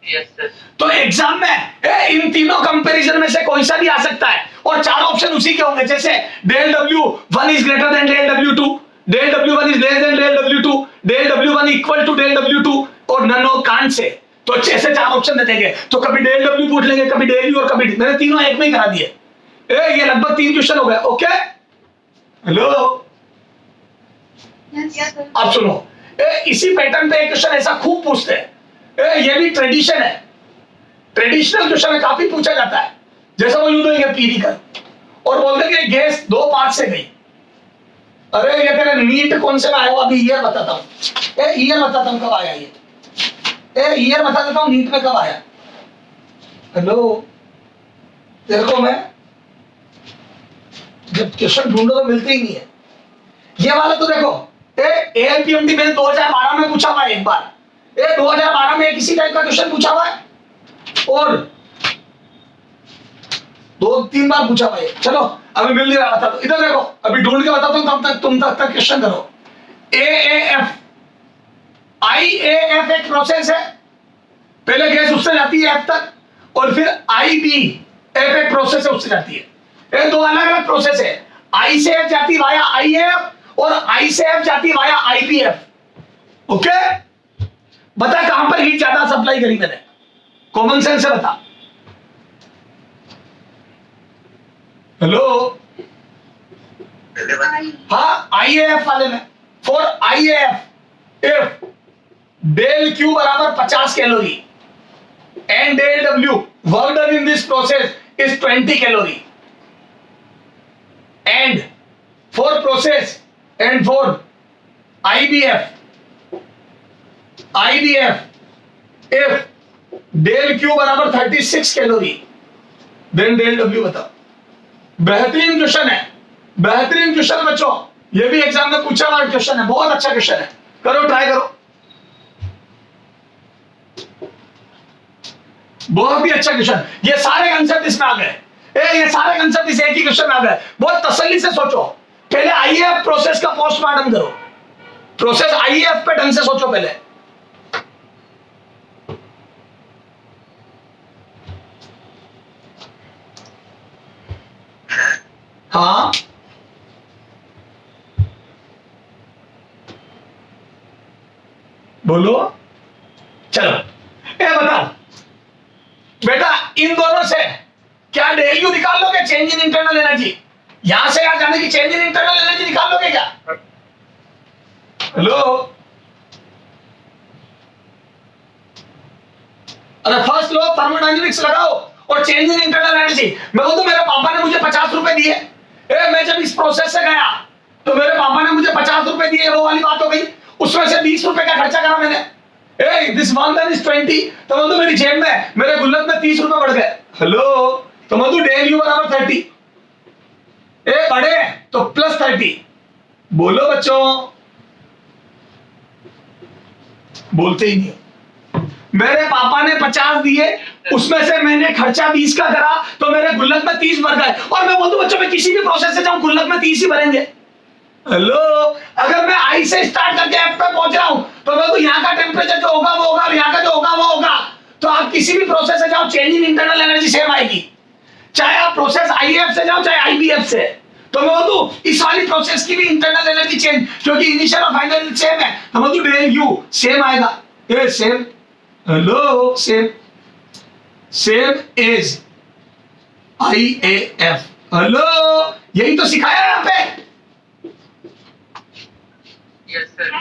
Yes, sir. तो एग्जाम में इन तीनों कंपैरिजन में से कोई सा भी आ सकता है और 4 ऑप्शन उसी के होंगे, जैसे del W1 is greater than del W2, del W1 is less than del W2, del W1 equal to del W2 और नन ऑफ कांट से। तो ऐसे 4 ऑप्शन दे देंगे तो कभी डेल W पूछ लेंगे, कभी डेल U और कभी मैंने तीनों एक में ही करा दिए। ये लगभग 3 क्वेश्चन हो गए। Okay hello Yes, sir. अब सुनो, इसी पैटर्न पे एक क्वेश्चन ऐसा खूब पूछते हैं, ये भी ट्रेडिशन है, ट्रेडिशनल क्वेश्चन है, काफी पूछा जाता है। जैसा वो यूं देंगे पीवी कर और बोलते कि गैस 2 पार्ट से गई। अरे ये तेरे नीट कौन से में आया हुआ, अभी ईयर बताता हूँ, ईयर बताता हूँ कब आया ये, ईयर बता देता हूँ नीट में कब आया। हेलो, तेरे को मैं जब क्वेश्चन ढूंढो तो मिलते ही नहीं है। ये वाला तो देखो, एएलपीएमटी मैंने 2012 में पूछा हुआ है एक बार, 2012 में किसी टाइप का क्वेश्चन पूछा हुआ है और 2-3 बार पूछा हुआ है। चलो अभी मिल नहीं रहा, बता दो, इधर देखो, अभी ढूंढ के बताता हूँ, तब तक तुम तक क्वेश्चन करो। एएएफ, आईएएफ एक प्रोसेस है, पहले गैस उससे जाती है एफ तक और फिर आईबीएफ एक प्रोसेस है उससे जाती है। ये 2 अलग अलग प्रोसेस है, आई से एफ जाती वाया आईएएफ और आई से एफ जाती वाया आईबीएफ। ओके, बता कहां पर हीट ज्यादा सप्लाई करी मैंने, कॉमन सेंस से बता। हेलो, हाँ आईएएफ वाले में, for IAF if del Q बराबर 50 calorie and del W work done in this process is 20 calorie and for process and for IBF if del Q बराबर 36 कैलोरी देन डेल डब्ल्यू बताओ। बेहतरीन question है, बेहतरीन question बच्चों, ये भी exam में पूछा हुआ क्वेश्चन है, बहुत अच्छा क्वेश्चन है, करो ट्राई करो, बहुत ही अच्छा क्वेश्चन। ये सारे कंसेप्ट इसमें आ गए, ये सारे कंसेप्ट इस एक ही क्वेश्चन में आ गए। बहुत तसल्ली से सोचो, पहले आईएएफ प्रोसेस का पोस्टमार्टम करो, प्रोसेस आईएएफ पे ढंग से सोचो पहले। हाँ बोलो, चलो बताओ बेटा, इन दोनों से क्या डेल यू निकाल लोगे, चेंज इन इंटरनल एनर्जी, यहां से यहां जाने की चेंज इन इंटरनल एनर्जी निकाल लोगे क्या? हेलो, अरे फर्स्ट लो थर्मोडायनेमिक्स लगाओ और चेंज इन इंटरनल एनर्जी। मैं बोलूं मेरे पापा ने मुझे 50 रुपए दिए, मैं जब इस प्रोसेस से गया तो मेरे पापा ने मुझे 50 रुपए दिए, वो वाली बात हो गई। उसमें से 20 रुपए का खर्चा करा मैंने, दिस वन दैन इज 20, तो बोलूं मेरी जेब में, मेरे गुल्लक में 30 रुपए बढ़ गए। हेलो, तो बोलूं डेल यू बराबर 30, बढ़े तो प्लस 30। बोलो बच्चों, बोलते ही नहीं। मेरे पापा ने 50 दिए, उसमें से मैंने खर्चा 20 का करा, तो मेरे गुल्लक में 30 भर गए। और मैं बोलूं बच्चों, मैं किसी भी प्रोसेस से जाऊं गुल्लक में 30 ही भरेंगे। हेलो, अगर मैं आई से स्टार्ट करके एफ पे पहुंच रहा हूं तो मैं तो यहाँ का टेम्परेचर जो होगा वो होगा और यहाँ का जो होगा वो होगा। तो आप किसी भी प्रोसेस से जाओ, change in internal energy same आएगी, चाहे आप प्रोसेस आईएफ से जाओ चाहे आईबीएफ से। तो मैं बोलूं इस वाली प्रोसेस की भी इंटरनल एनर्जी चेंज, क्योंकि इनिशियल और फाइनल सेम है, तो मैं बोलूं डेल यू सेम आएगा, ये same. Hello, same is IAF. Hello, यही तो सिखाया यहाँ पे। Yes sir.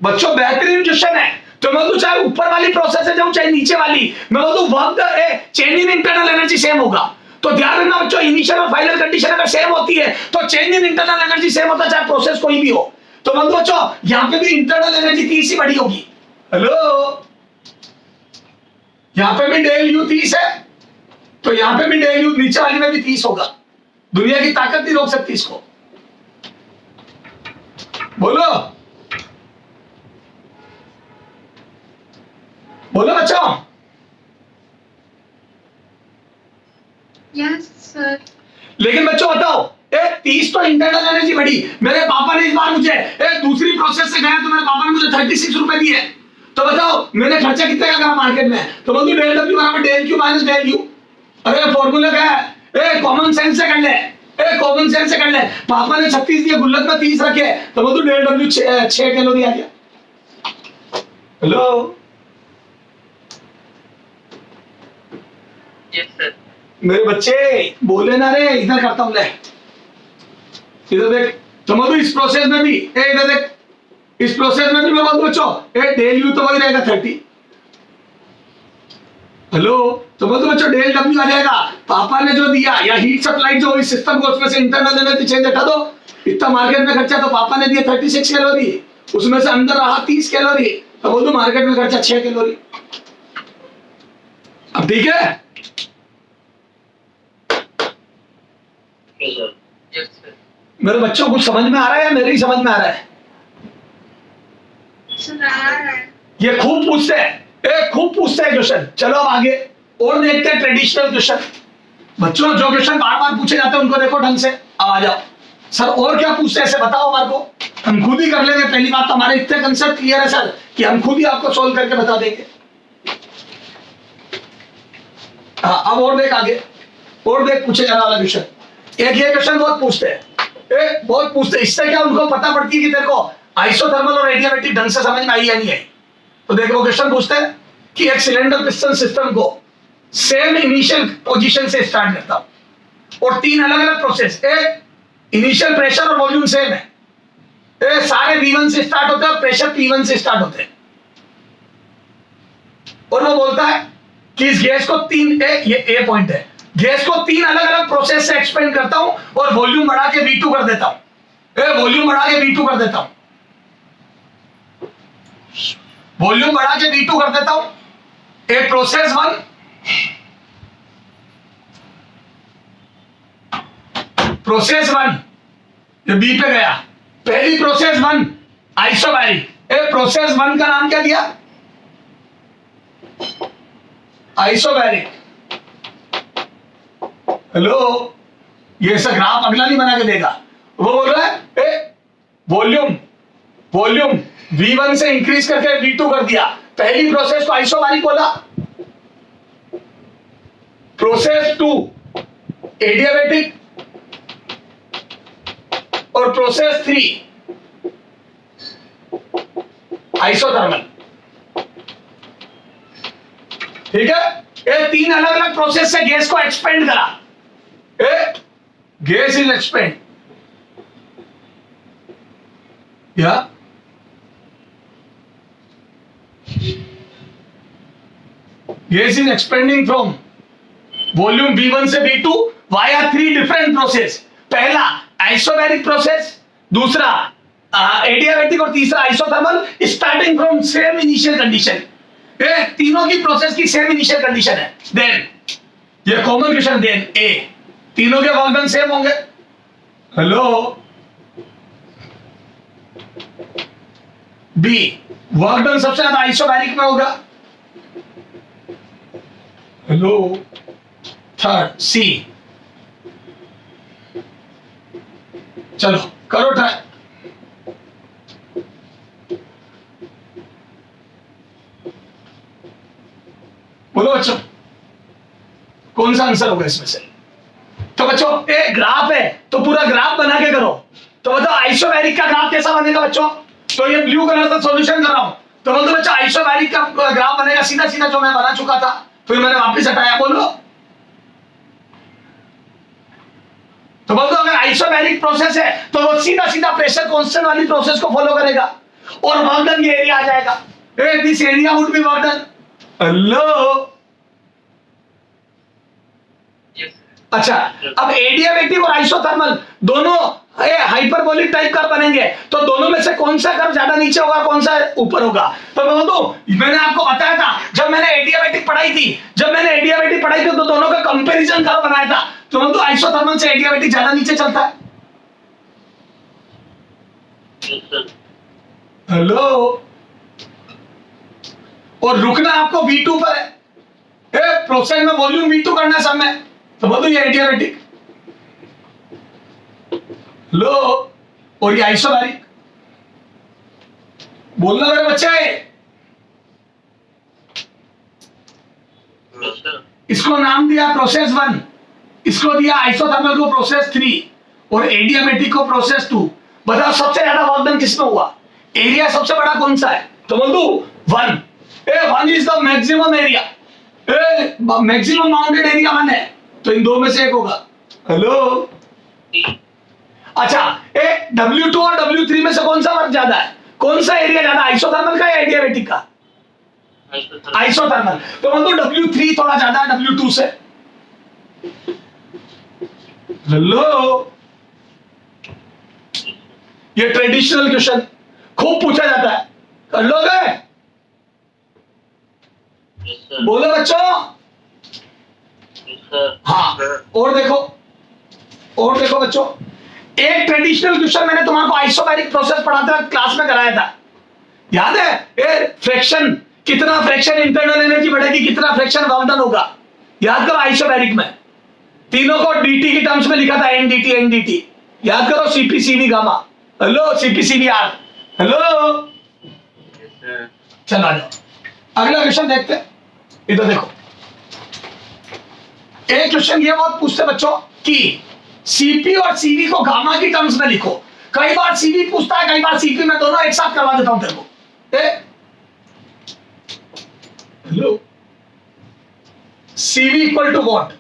बच्चों बेहतरीन क्वेश्चन है। तो मैं बोलूं चाहे ऊपर वाली प्रोसेस है जाऊं चाहे नीचे वाली, मैं बोलूं work change in internal energy same होगा। तो ध्यान रखना बच्चों, इनिशियल और फाइनल कंडीशन अगर सेम होती है तो change in internal energy same होता है, चाहे प्रोसेस कोई भी हो। तो मैं बोलूं बच्चों यहाँ पे भी इंटरनल एनर्जी 30 ही बड़ी होगी। हेलो, यहाँ पे भी डेल यू 30 है, तो यहाँ पे भी डेल यू नीचे वाली में भी 30 होगा। दुनिया की ताकत नहीं रोक सकती इसको। बोलो बोलो बच्चों। Yes sir. लेकिन बच्चों बताओ, 30 तो इंटरनल एनर्जी बढ़ी। मेरे पापा ने इस बार मुझे दूसरी प्रोसेस से गया तो मेरे पापा ने मुझे 36 रुपए दिए। तो बताओ मैंने खर्चा कितने का करा मार्केट में? तो बोलूं डेल डब्ल्यू बराबर del Q minus del U. अरे फॉर्मूला क्या है? कॉमन सेंस से कर ले, कॉमन सेंस से कर ले। पापा ने 36 दिए, गुल्लक में 30 रखे, तो बोलूं डेल डब्ल्यू 6 कैलोरी आ गया। Hello, yes sir. मेरे बच्चे बोले ना रे, इधर करता हूं ले, इधर देख। तो मैं इस प्रोसेस में भी इधर देख, इस प्रोसेस में भी मैं बोलूं बच्चों ए डेल यू तो वही रहेगा 30। हेलो, तो बोलते बच्चों डेल डब्ल्यू आ जाएगा, पापा ने जो दिया या हीट सप्लाई जो इस सिस्टम को उसमें से इंटरनल एनर्जी चेंज हटा दो, इतना मार्केट में खर्चा, तो पापा ने दिया 36 कैलोरी, उसमें से अंदर रहा 30 कैलोरी, तो बोल दो मार्केट में खर्चा 6 कैलोरी। अब ठीक है? Yes, sir. मेरे बच्चों कुछ समझ में आ रहा है या मेरे ही समझ में आ रहा है? सुना है। ये खूब पूछते हैं, खूब पूछते हैं क्वेश्चन। चलो अब आगे और देखते हैं ट्रेडिशनल क्वेश्चन। बच्चों जो क्वेश्चन बार बार पूछे जाते हैं उनको देखो ढंग से। अब आ जाओ सर, और क्या पूछते हैं ऐसे बताओ हमारे को, हम खुद ही कर लेंगे। पहली बात तो हमारे इतने कंसेप्ट क्लियर है सर कि हम खुद ही आपको सोल्व करके बता देंगे। हाँ, अब और देख आगे, और देख पूछे जाने वाला क्वेश्चन। एक ये क्वेश्चन बहुत पूछते हैं, बहुत पूछते हैं। इससे क्या उनको पता पड़ती है कि तेरे को आइसोथर्मल और एडियाबैटिक ढंग से समझ में आई या नहीं आई। तो देखो क्वेश्चन पूछते हैं कि एक सिलेंडर पिस्टन सिस्टम को सेम इनिशियल पोजीशन से स्टार्ट करता हूं और 3 अलग अलग प्रोसेस, इनिशियल प्रेशर और वॉल्यूम सेम है, सारे V1 से स्टार्ट होते हैं और प्रेशर P1 से स्टार्ट होते हैं। और वो बोलता है कि इस गैस को 3 ये ए पॉइंट है, गैस को 3 अलग अलग प्रोसेस से एक्सपेंड करता हूं और वॉल्यूम बढ़ा के V2 कर देता हूं, वॉल्यूम बढ़ा के V2 कर देता हूं, वॉल्यूम बढ़ा के V2 कर देता हूं। एक प्रोसेस 1, प्रोसेस 1 ये बी पे गया, पहली प्रोसेस 1 आइसोबैरिक। प्रोसेस 1 का नाम क्या दिया? आइसोबैरिक। हेलो, ये ऐसा ग्राफ अगला नहीं बना के देगा, वो बोल रहा है वॉल्यूम वॉल्यूम V1 से इंक्रीज करके V2 कर दिया। पहली प्रोसेस को आइसोबैरिक बोला, प्रोसेस 2 एडियाबैटिक और प्रोसेस 3 आइसोथर्मल। ठीक है, ये 3 अलग अलग प्रोसेस से गैस को एक्सपेंड करा। गैस इज एक्सपेंड या gas is expanding from volume V1 से V2 via 3 different process। पहला आइसोबैरिक प्रोसेस, दूसरा एडियाबैटिक और तीसरा isothermal, starting from same initial condition. ये तीनों की प्रोसेस की सेम इनिशियल कंडीशन है। देन ये कॉमन क्वेश्चन, देन ए तीनों के वर्क डन सेम होंगे। हेलो, बी वर्क डन सबसे ज्यादा आइसोबैरिक में होगा। Hello, third C. चलो करो ट्राई। बोलो बच्चों कौन सा आंसर होगा इसमें से? तो बच्चों एक ग्राफ है तो पूरा ग्राफ बना के करो। तो बताओ आइसोबैरिक का ग्राफ कैसा बनेगा बच्चों? तो ये ब्लू कलर का सॉल्यूशन कर रहा हूं, तो बोलो बच्चों आइसोबैरिक का ग्राफ बनेगा सीधा सीधा जो मैं बना चुका था, फिर मैंने वापस हटाया। बोलो, तो बोल दो अगर आइसोबैरिक प्रोसेस है तो वो सीधा सीधा प्रेशर कांस्टेंट वाली प्रोसेस को फॉलो करेगा और वर्क डन ये एरिया आ जाएगा। This area would be work done. Hello, अच्छा अब एडियाबैटिक और आइसोथर्मल दोनों हाइपरबोलिक टाइप कर्व बनेंगे, तो दोनों में से कौन सा कर्व ज्यादा नीचे होगा, कौन सा ऊपर होगा? तो मैं बोलूं मैंने आपको बताया था जब मैंने एडियाबैटिक पढ़ाई थी, तो दोनों का कंपैरिजन कर्व बनाया था। तो मैं तो आइसोथर्मल से एडियाबैटिक ज्यादा नीचे चलता है। हेलो, और रुकना आपको V2 पर है। प्रोसेस में वॉल्यूम V2 करना सब में, तो बोलो ये एडियाबैटिक। लो, और ये आइसोबैरिक। बोलना मेरे बच्चे, इसको नाम दिया प्रोसेस 1, इसको दिया आइसोथर्मल को प्रोसेस 3 और एडियाबैटिक को प्रोसेस 2। बताओ सबसे ज्यादा वर्क डन किसमें हुआ? एरिया सबसे बड़ा कौन सा है? तो बोल दो 1। 1 is the maximum area, maximum bounded area 1 है, तो इन दो में से एक होगा। हेलो, अच्छा W2 और W3 में से कौन सा वर्क ज्यादा है? कौन सा एरिया ज्यादा, आइसोथर्मल का या एडियाबेटिक का? आइसोथर्मल। तो बोल दो W3 थोड़ा ज्यादा है W2 से। लो, ये ट्रेडिशनल क्वेश्चन खूब पूछा जाता है, कर लोगे? बोलो बच्चों। हाँ, और देखो बच्चों, एक ट्रेडिशनल क्वेश्चन मैंने तुम्हारे को आइसोबैरिक प्रोसेस पढ़ाते वक्त क्लास में कराया था, याद है? ये फ्रैक्शन, कितना फ्रैक्शन इंटरनल एनर्जी बढ़ेगी, कितना फ्रैक्शन वर्क डन होगा, याद करो। आइसोबैरिक में तीनों को dt की टर्म्स में लिखा था, NDT। याद करो, CP/CV gamma. Hello, CP/CV/R। Hello, चलो आ जाओ, अगला क्वेश्चन देखते हैं। इधर देखो, एक क्वेश्चन ये बहुत पूछते बच्चों कि CP और CV को गामा की टर्म्स में लिखो। कई बार CV पूछता है, कई बार CP। मैं दोनों एक साथ करवा देता हूं तेरे को। Hello, CV equal to what?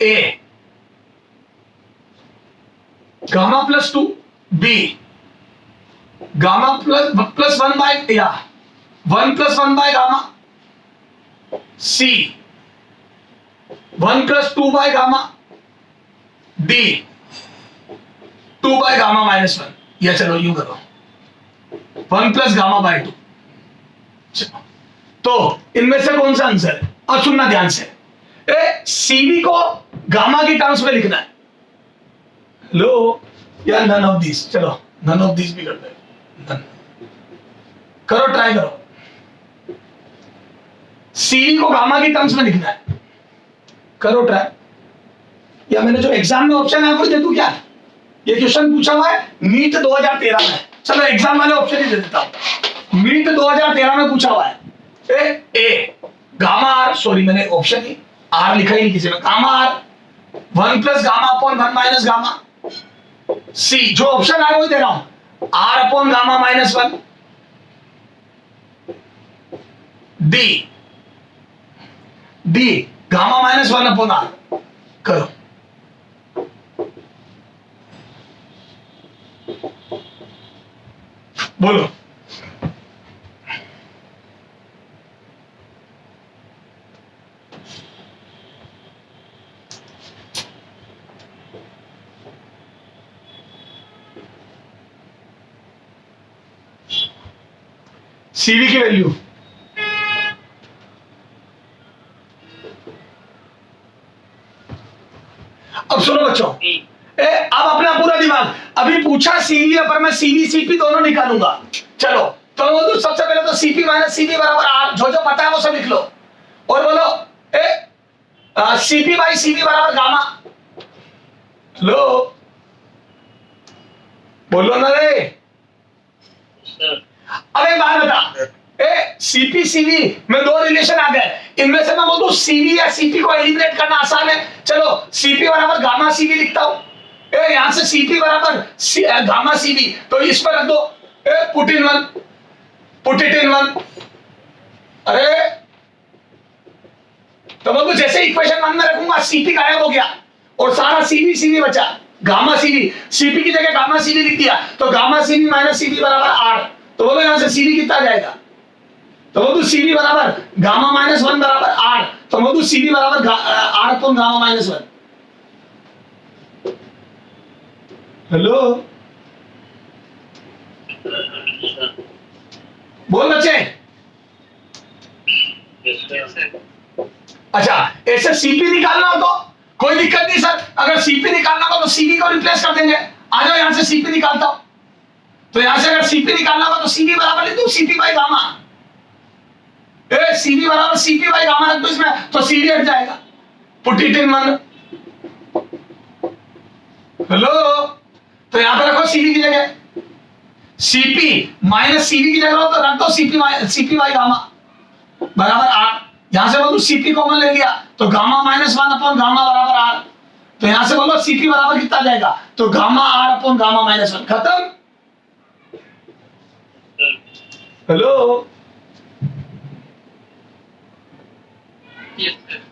A gamma plus 2, B gamma plus 1 by 1 plus 1 by gamma, C 1 plus 2 by gamma, D 2 by gamma minus 1। या चलो यूं करो, 1 प्लस गामा बाय 2। तो इनमें से कौन सा आंसर है? अब सुनना ध्यान से, CV को गामा की टर्म्स में लिखना है। लो, या नन ऑफ दिस। चलो नन ऑफ दिस भी कर दे, करो, ट्राई करो। CV को गामा की टर्म्स में लिखना है, करो ट्राई। या मैंने जो एग्जाम में ऑप्शन है वो दे दूं क्या? ये क्वेश्चन पूछा हुआ है नीट 2013 में। चलो एग्जाम वाले ऑप्शन ही दे देता हूं। नीट 2013 में पूछा हुआ है, ए गामा R, सॉरी मैंने ऑप्शन ही R लिखा ही नहीं किसी में, gamma R 1 plus gamma upon 1 minus gamma, C जो ऑप्शन है वही दे रहा हूं, R upon gamma minus 1, D gamma minus 1 upon R। करो, बोलो। CV की वैल्यू अब सुनो बच्चों, अब अपना पूरा दिमाग, अभी पूछा CV है पर मैं CV CP दोनों निकालूंगा। चलो तो सबसे पहले तो CP माइनस CV बराबर R, जो पता है वो सब लिख लो और बोलो CP बाई CV बराबर गामा। लो, बोलो ना रे। अब एक बात बता, CP CV में दो रिलेशन आ गए, इनमें से मैं बोल दूं CV या CP को एलिमिनेट करना आसान है। चलो CP बराबर गामा CV लिखता हूं, यहां से CP बराबर गामा CV, तो इस पर रख दो, पुट इट इन वन। अरे तो बोल दो जैसे इक्वेशन 1 में रखूंगा CP गायब हो गया और सारा CV बचा, गामा CP की जगह गामा CV लिख दिया, तो गामा CV माइनस CV बराबर R। तो बोलो यहां से CV कितना जाएगा? तो बोलो CV बराबर गामा माइनस 1 बराबर R, तो बोलो CV बराबर R upon gamma minus 1। Hello, बोल बच्चे। अच्छा, ऐसे CP निकालना हो तो कोई दिक्कत नहीं सर, अगर CP निकालना हो तो CV को रिप्लेस कर देंगे। आ जाओ यहां से CP निकालता हूं, तो यहां से अगर CP निकालना होगा तो CV बराबर लिख दो CP बाई गामा। CV बराबर CP बाई गामा रख दो इसमें, तो CV हट जाएगा, put it in one. Hello, तो यहां पर रखो CV की जगह CP माइनस CV की जगह हो तो रख दो CP बाई गामा बराबर R। यहां से बोलो CP कॉमन ले लिया, तो गामा माइनस 1 अपॉन गामा बराबर R। तो यहां से बोलो CP बराबर कितना जाएगा? तो gamma R upon gamma minus 1। खत्म। हेलो,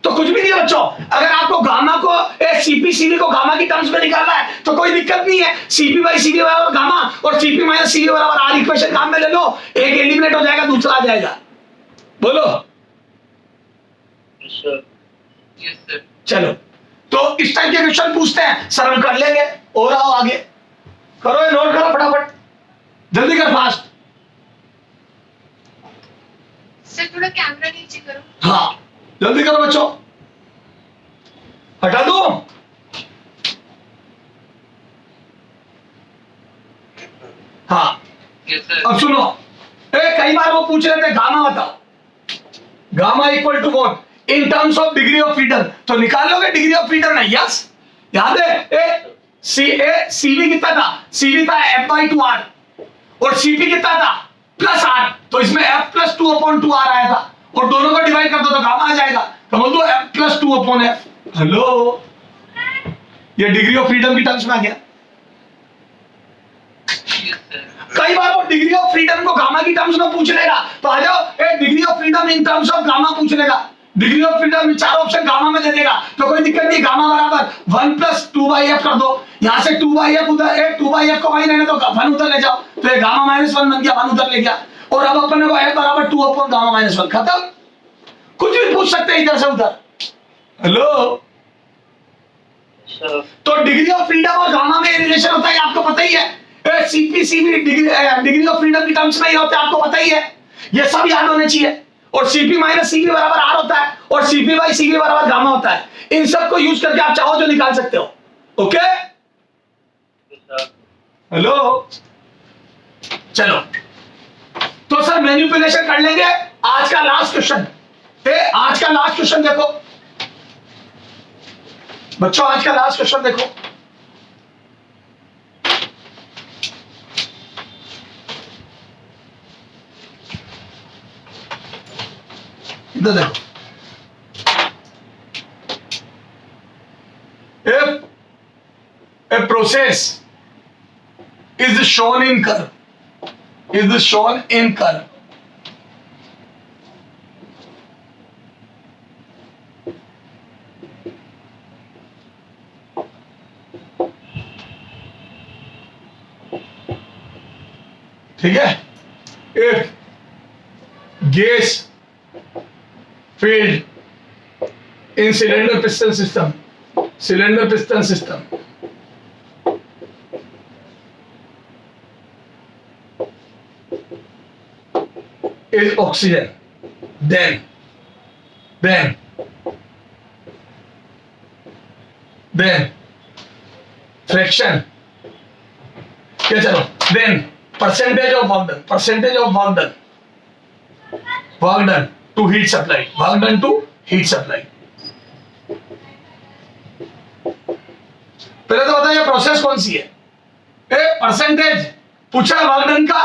तो कुछ भी नहीं बच्चों, अगर आपको गामा को सीपी सीवी को गामा की टर्म्स में निकालना है तो कोई दिक्कत नहीं है, सीपी बाई सीवी बराबर गामा और सीपी माइनस सीवी बराबर आर, इक्वेशन काम में ले लो, एक एलिमिनेट हो जाएगा, दूसरा आ जाएगा। बोलो Yes, sir. चलो, तो इस टाइप के क्वेश्चन पूछते हैं सर, हम कर लेंगे। और आओ आगे करो, ये नोट करो फटाफट, जल्दी कर, फास्ट। सर थोड़ा कैमरा नीचे करो। हाँ जल्दी करो बच्चों, हटा दो। हाँ Yes, sir. अब सुनो, कई बार वो पूछ रहे थे गामा बताओ, gamma equal to what in terms of degree of freedom, तो निकाल लोगे डिग्री ऑफ फ्रीडम ना? यस, याद है सीवी कितना था? सीवी था एफ बाई 2r और सीपी कितना था? प्लस आर, तो इसमें एफ प्लस 2/2r आया था और दोनों को डिवाइड कर दो तो गामा आ जाएगा, तो बोल दो एफ प्लस 2/f। हेलो, ये डिग्री ऑफ फ्रीडम की टर्म्स में आ गया। Yes, sir. कई बार वो डिग्री ऑफ फ्रीडम को गामा की टर्म्स में पूछ लेगा, तो आ जाओ, degree of freedom in terms of gamma पूछ लेगा, डिग्री ऑफ फ्रीडम चार ऑप्शन गामा में दे देगा, तो कोई दिक्कत नहीं, गामा बराबर 1 + 2/f कर दो, यहां से 2/f उधर, 2/f को वहीं रहने दो, 1 उधर ले जाओ, तो ये गामा -1 बन गया, 1 उधर ले गया, और अब अपन को f बराबर 2/गामा-1 खत्म। कुछ भी पूछ सकते हैं इधर से उधर। हेलो, तो डिग्री ऑफ फ्रीडम और गामा में रिलेशन होता है, आपको पता ही है। CP CV degree of freedom की टर्म्स में ही होता है, आपको पता ही है, ये सब याद होने चाहिए। और सीपी माइनस सीवी बराबर आर होता है और सीपी बाई सीवी बराबर गामा होता है, इन सब को यूज करके आप चाहो जो निकाल सकते हो। ओके, हेलो, चलो, तो सर मैनिपुलेशन कर लेंगे। आज का लास्ट क्वेश्चन, आज का लास्ट क्वेश्चन देखो बच्चों, आज का लास्ट क्वेश्चन देखो, इधर देखो। If a process is shown in curve, ठीक है, if gas filled in cylinder piston system is oxygen, then fraction, क्या चलो, then percentage of work done to heat supply, पहले तो बताइए प्रोसेस कौन सी है? परसेंटेज पूछा वर्क डन का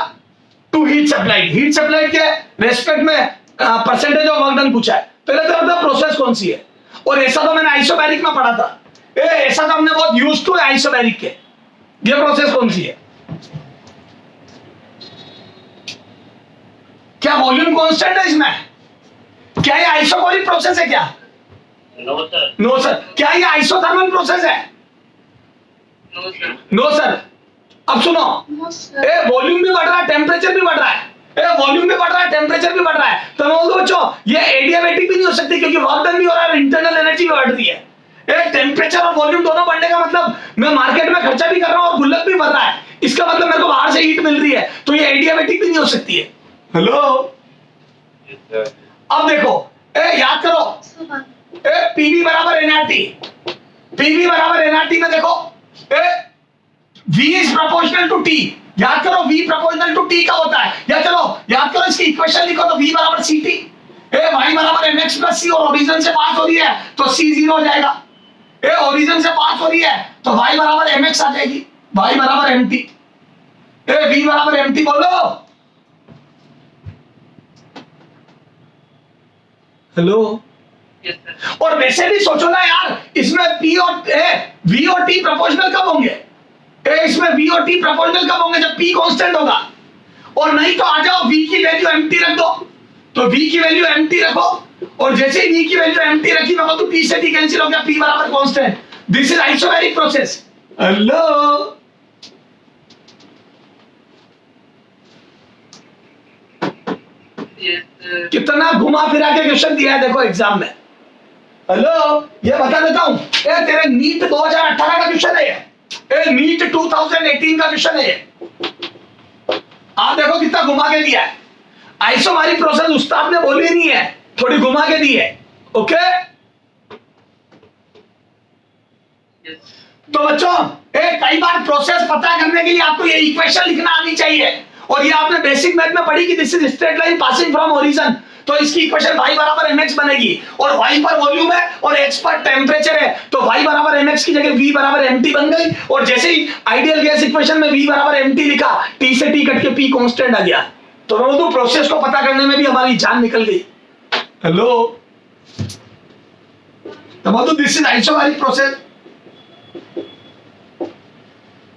टू हीट सप्लाई के रेस्पेक्ट में परसेंटेज ऑफ वर्क डन पूछा है। पहले तो बता प्रोसेस कौन सी है, और ऐसा तो मैंने आइसोबैरिक में पढ़ा था, ऐसा तो हमने बहुत यूज टू है आइसोबैरिक के। ये प्रोसेस कौन सी है? क्या वॉल्यूम कांस्टेंट है इसमें? क्या ये आइसोबैरिक प्रोसेस है क्या? No sir. क्या ये आइसोथर्मल प्रोसेस है? No sir. अब सुनो, वॉल्यूम भी बढ़ रहा है, टेम्परेचर भी बढ़ रहा है, वॉल्यूम भी बढ़ रहा है, टेम्परेचर भी बढ़ रहा है, तो बोल दो बच्चों ये एडियाबैटिक भी नहीं हो सकती, क्योंकि वर्क डन भी हो रहा है, इंटरनल एनर्जी भी बढ़ रही है। टेम्परेचर और वॉल्यूम दोनों बढ़ने का मतलब मैं मार्केट में खर्चा भी कर रहा हूं और गुल्लक भी बढ़ रहा है, इसका मतलब मेरे को बाहर से हीट मिल रही है, तो ये एडियाबैटिक भी नहीं हो सकती है। हेलो, अब देखो, याद करो, पीवी बराबर एनआरटी में देखो, V is proportional to T, याद करो V proportional to T का होता है, या चलो याद करो इसकी इक्वेशन लिखो, तो V बराबर CT, Y बराबर mx प्लस C, और ओरिजिन से पास हो रही है तो C 0 हो जाएगा, ओरिजिन से पास हो रही है तो Y बराबर mx आ जाएगी, Y बराबर mt, V बराबर mt बोलो। हेलो, और वैसे भी सोचो ना यार, इसमें P और V और T प्रोपोर्शनल कब होंगे? इसमें V और T प्रोपोर्शनल कब होंगे? जब P कांस्टेंट होगा, और नहीं तो आ जाओ V की वैल्यू empty रख दो, तो V की वैल्यू empty रखो, और जैसे ही V की वैल्यू empty रखी मैं तो T से T कैंसिल हो गया, P बराबर constant, this is isobaric process. Hello, Yes, sir. कितना घुमा फिरा के क्वेश्चन दिया है देखो एग्जाम में। हेलो, ये बता देता हूं, ये तेरे नीट 2018 का क्वेश्चन है, ये नीट 2018 का क्वेश्चन है। आप देखो कितना घुमा के दिया है। आइसोबैरिक प्रोसेस उस्ताद ने बोली नहीं है, थोड़ी घुमा के दी है। Okay, Yes. तो बच्चों कई बार प्रोसेस पता करने के लिए आपको ये इक्वेशन लिखना आनी चाहिए। और ये आपने बेसिक मैथ में पढ़ी कि this is straight line passing from origin, तो इसकी इक्वेशन y बराबर mx बनेगी। और y पर वॉल्यूम है और x पर टेम्परेचर है, तो y बराबर mx की जगह v बराबर mt बन गई। और जैसे ही आइडियल गैस इक्वेशन में v बराबर mt लिखा, t से t कट के p कांस्टेंट आ गया। तो दोस्तों प्रोसेस को पता करने में भी हमारी जान निकल गई। हेलो, तो दोस्तों this is isobaric process.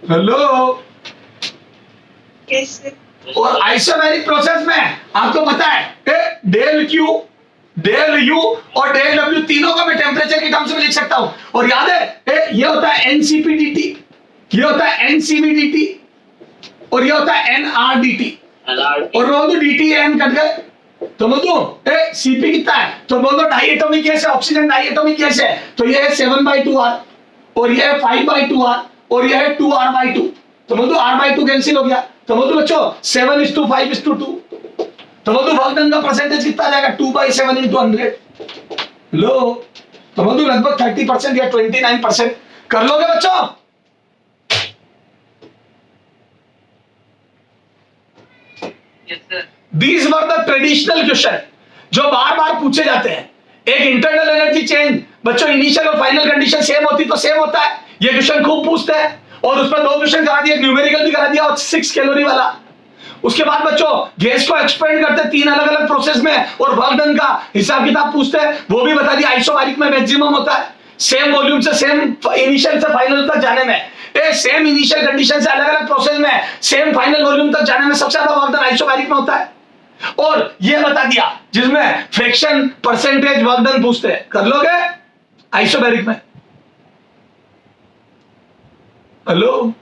Hello, Yes, sir. और आइसोबैरिक प्रोसेस में आपको पता है डेल क्यू, डेल यू और डेल डब्ल्यू तीनों को मैं टेम्परेचर की टर्म्स में लिख सकता हूं। और याद है ये होता है एनसीपीडीटी, ये होता है एनसीवीडीटी और ये होता है एनआरडीटी। और बोल दो डीटी एन कट गए, तो बोल दो सीपी कितना है, तो बोल दो डाई एटॉमिक गैस है, ऑक्सीजन डाई एटॉमिक गैस है, तो ये है 7/2r और ये है 5/2r और ये है 2r/2। तो बोल दो r/2 कैंसिल हो गया, तो बोल दो बच्चों 7:5:2। तो बोल दो वर्क डन का परसेंटेज कितना आ जाएगा, 2/7 × 100। लो, तो बोल दो लगभग 30% या 29%। कर लोगे बच्चों? Yes, sir. These were the traditional question जो बार बार पूछे जाते हैं। एक इंटरनल एनर्जी चेंज, बच्चों इनिशियल और फाइनल कंडीशन सेम होती तो सेम होता है, ये क्वेश्चन खूब पूछते हैं। और उस पर 2 क्वेश्चन करा दिया, न्यूमेरिकल भी करा दिया और 6 कैलोरी वाला। उसके बाद बच्चों गैस को एक्सपेंड करते 3 अलग अलग प्रोसेस में और वर्क डन का हिसाब किताब पूछते हैं, वो भी बता दिया। आइसोबैरिक में मैक्सिमम होता है सेम वॉल्यूम से सेम इनिशियल से फाइनल तक जाने में, सेम इनिशियल कंडीशन से अलग अलग प्रोसेस में सेम फाइनल वॉल्यूम तक जाने में सबसे ज्यादा वर्क डन आइसोबैरिक में होता है। और ये बता दिया जिसमें फ्रैक्शन परसेंटेज वर्क डन पूछते हैं, कर लोगे आइसोबैरिक में? हेलो,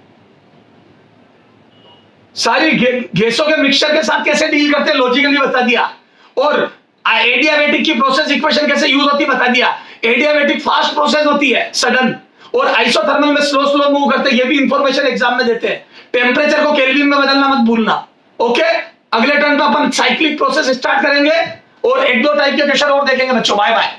सारी गैसों के मिक्सचर के साथ कैसे डील करते हैं लॉजिकली बता दिया। और एडियाबैटिक की प्रोसेस इक्वेशन कैसे यूज होती बता दिया। एडियाबैटिक फास्ट प्रोसेस होती है सडन, और आइसोथर्मल में स्लो स्लो मूव करते हैं, ये भी इंफॉर्मेशन एग्जाम में देते हैं। टेम्परेचर को केल्विन में बदलना मत भूलना। ओके, अगले टर्न पे अपन साइक्लिक प्रोसेस स्टार्ट करेंगे और 1-2 टाइप के क्वेश्चन और देखेंगे बच्चों। Bye bye.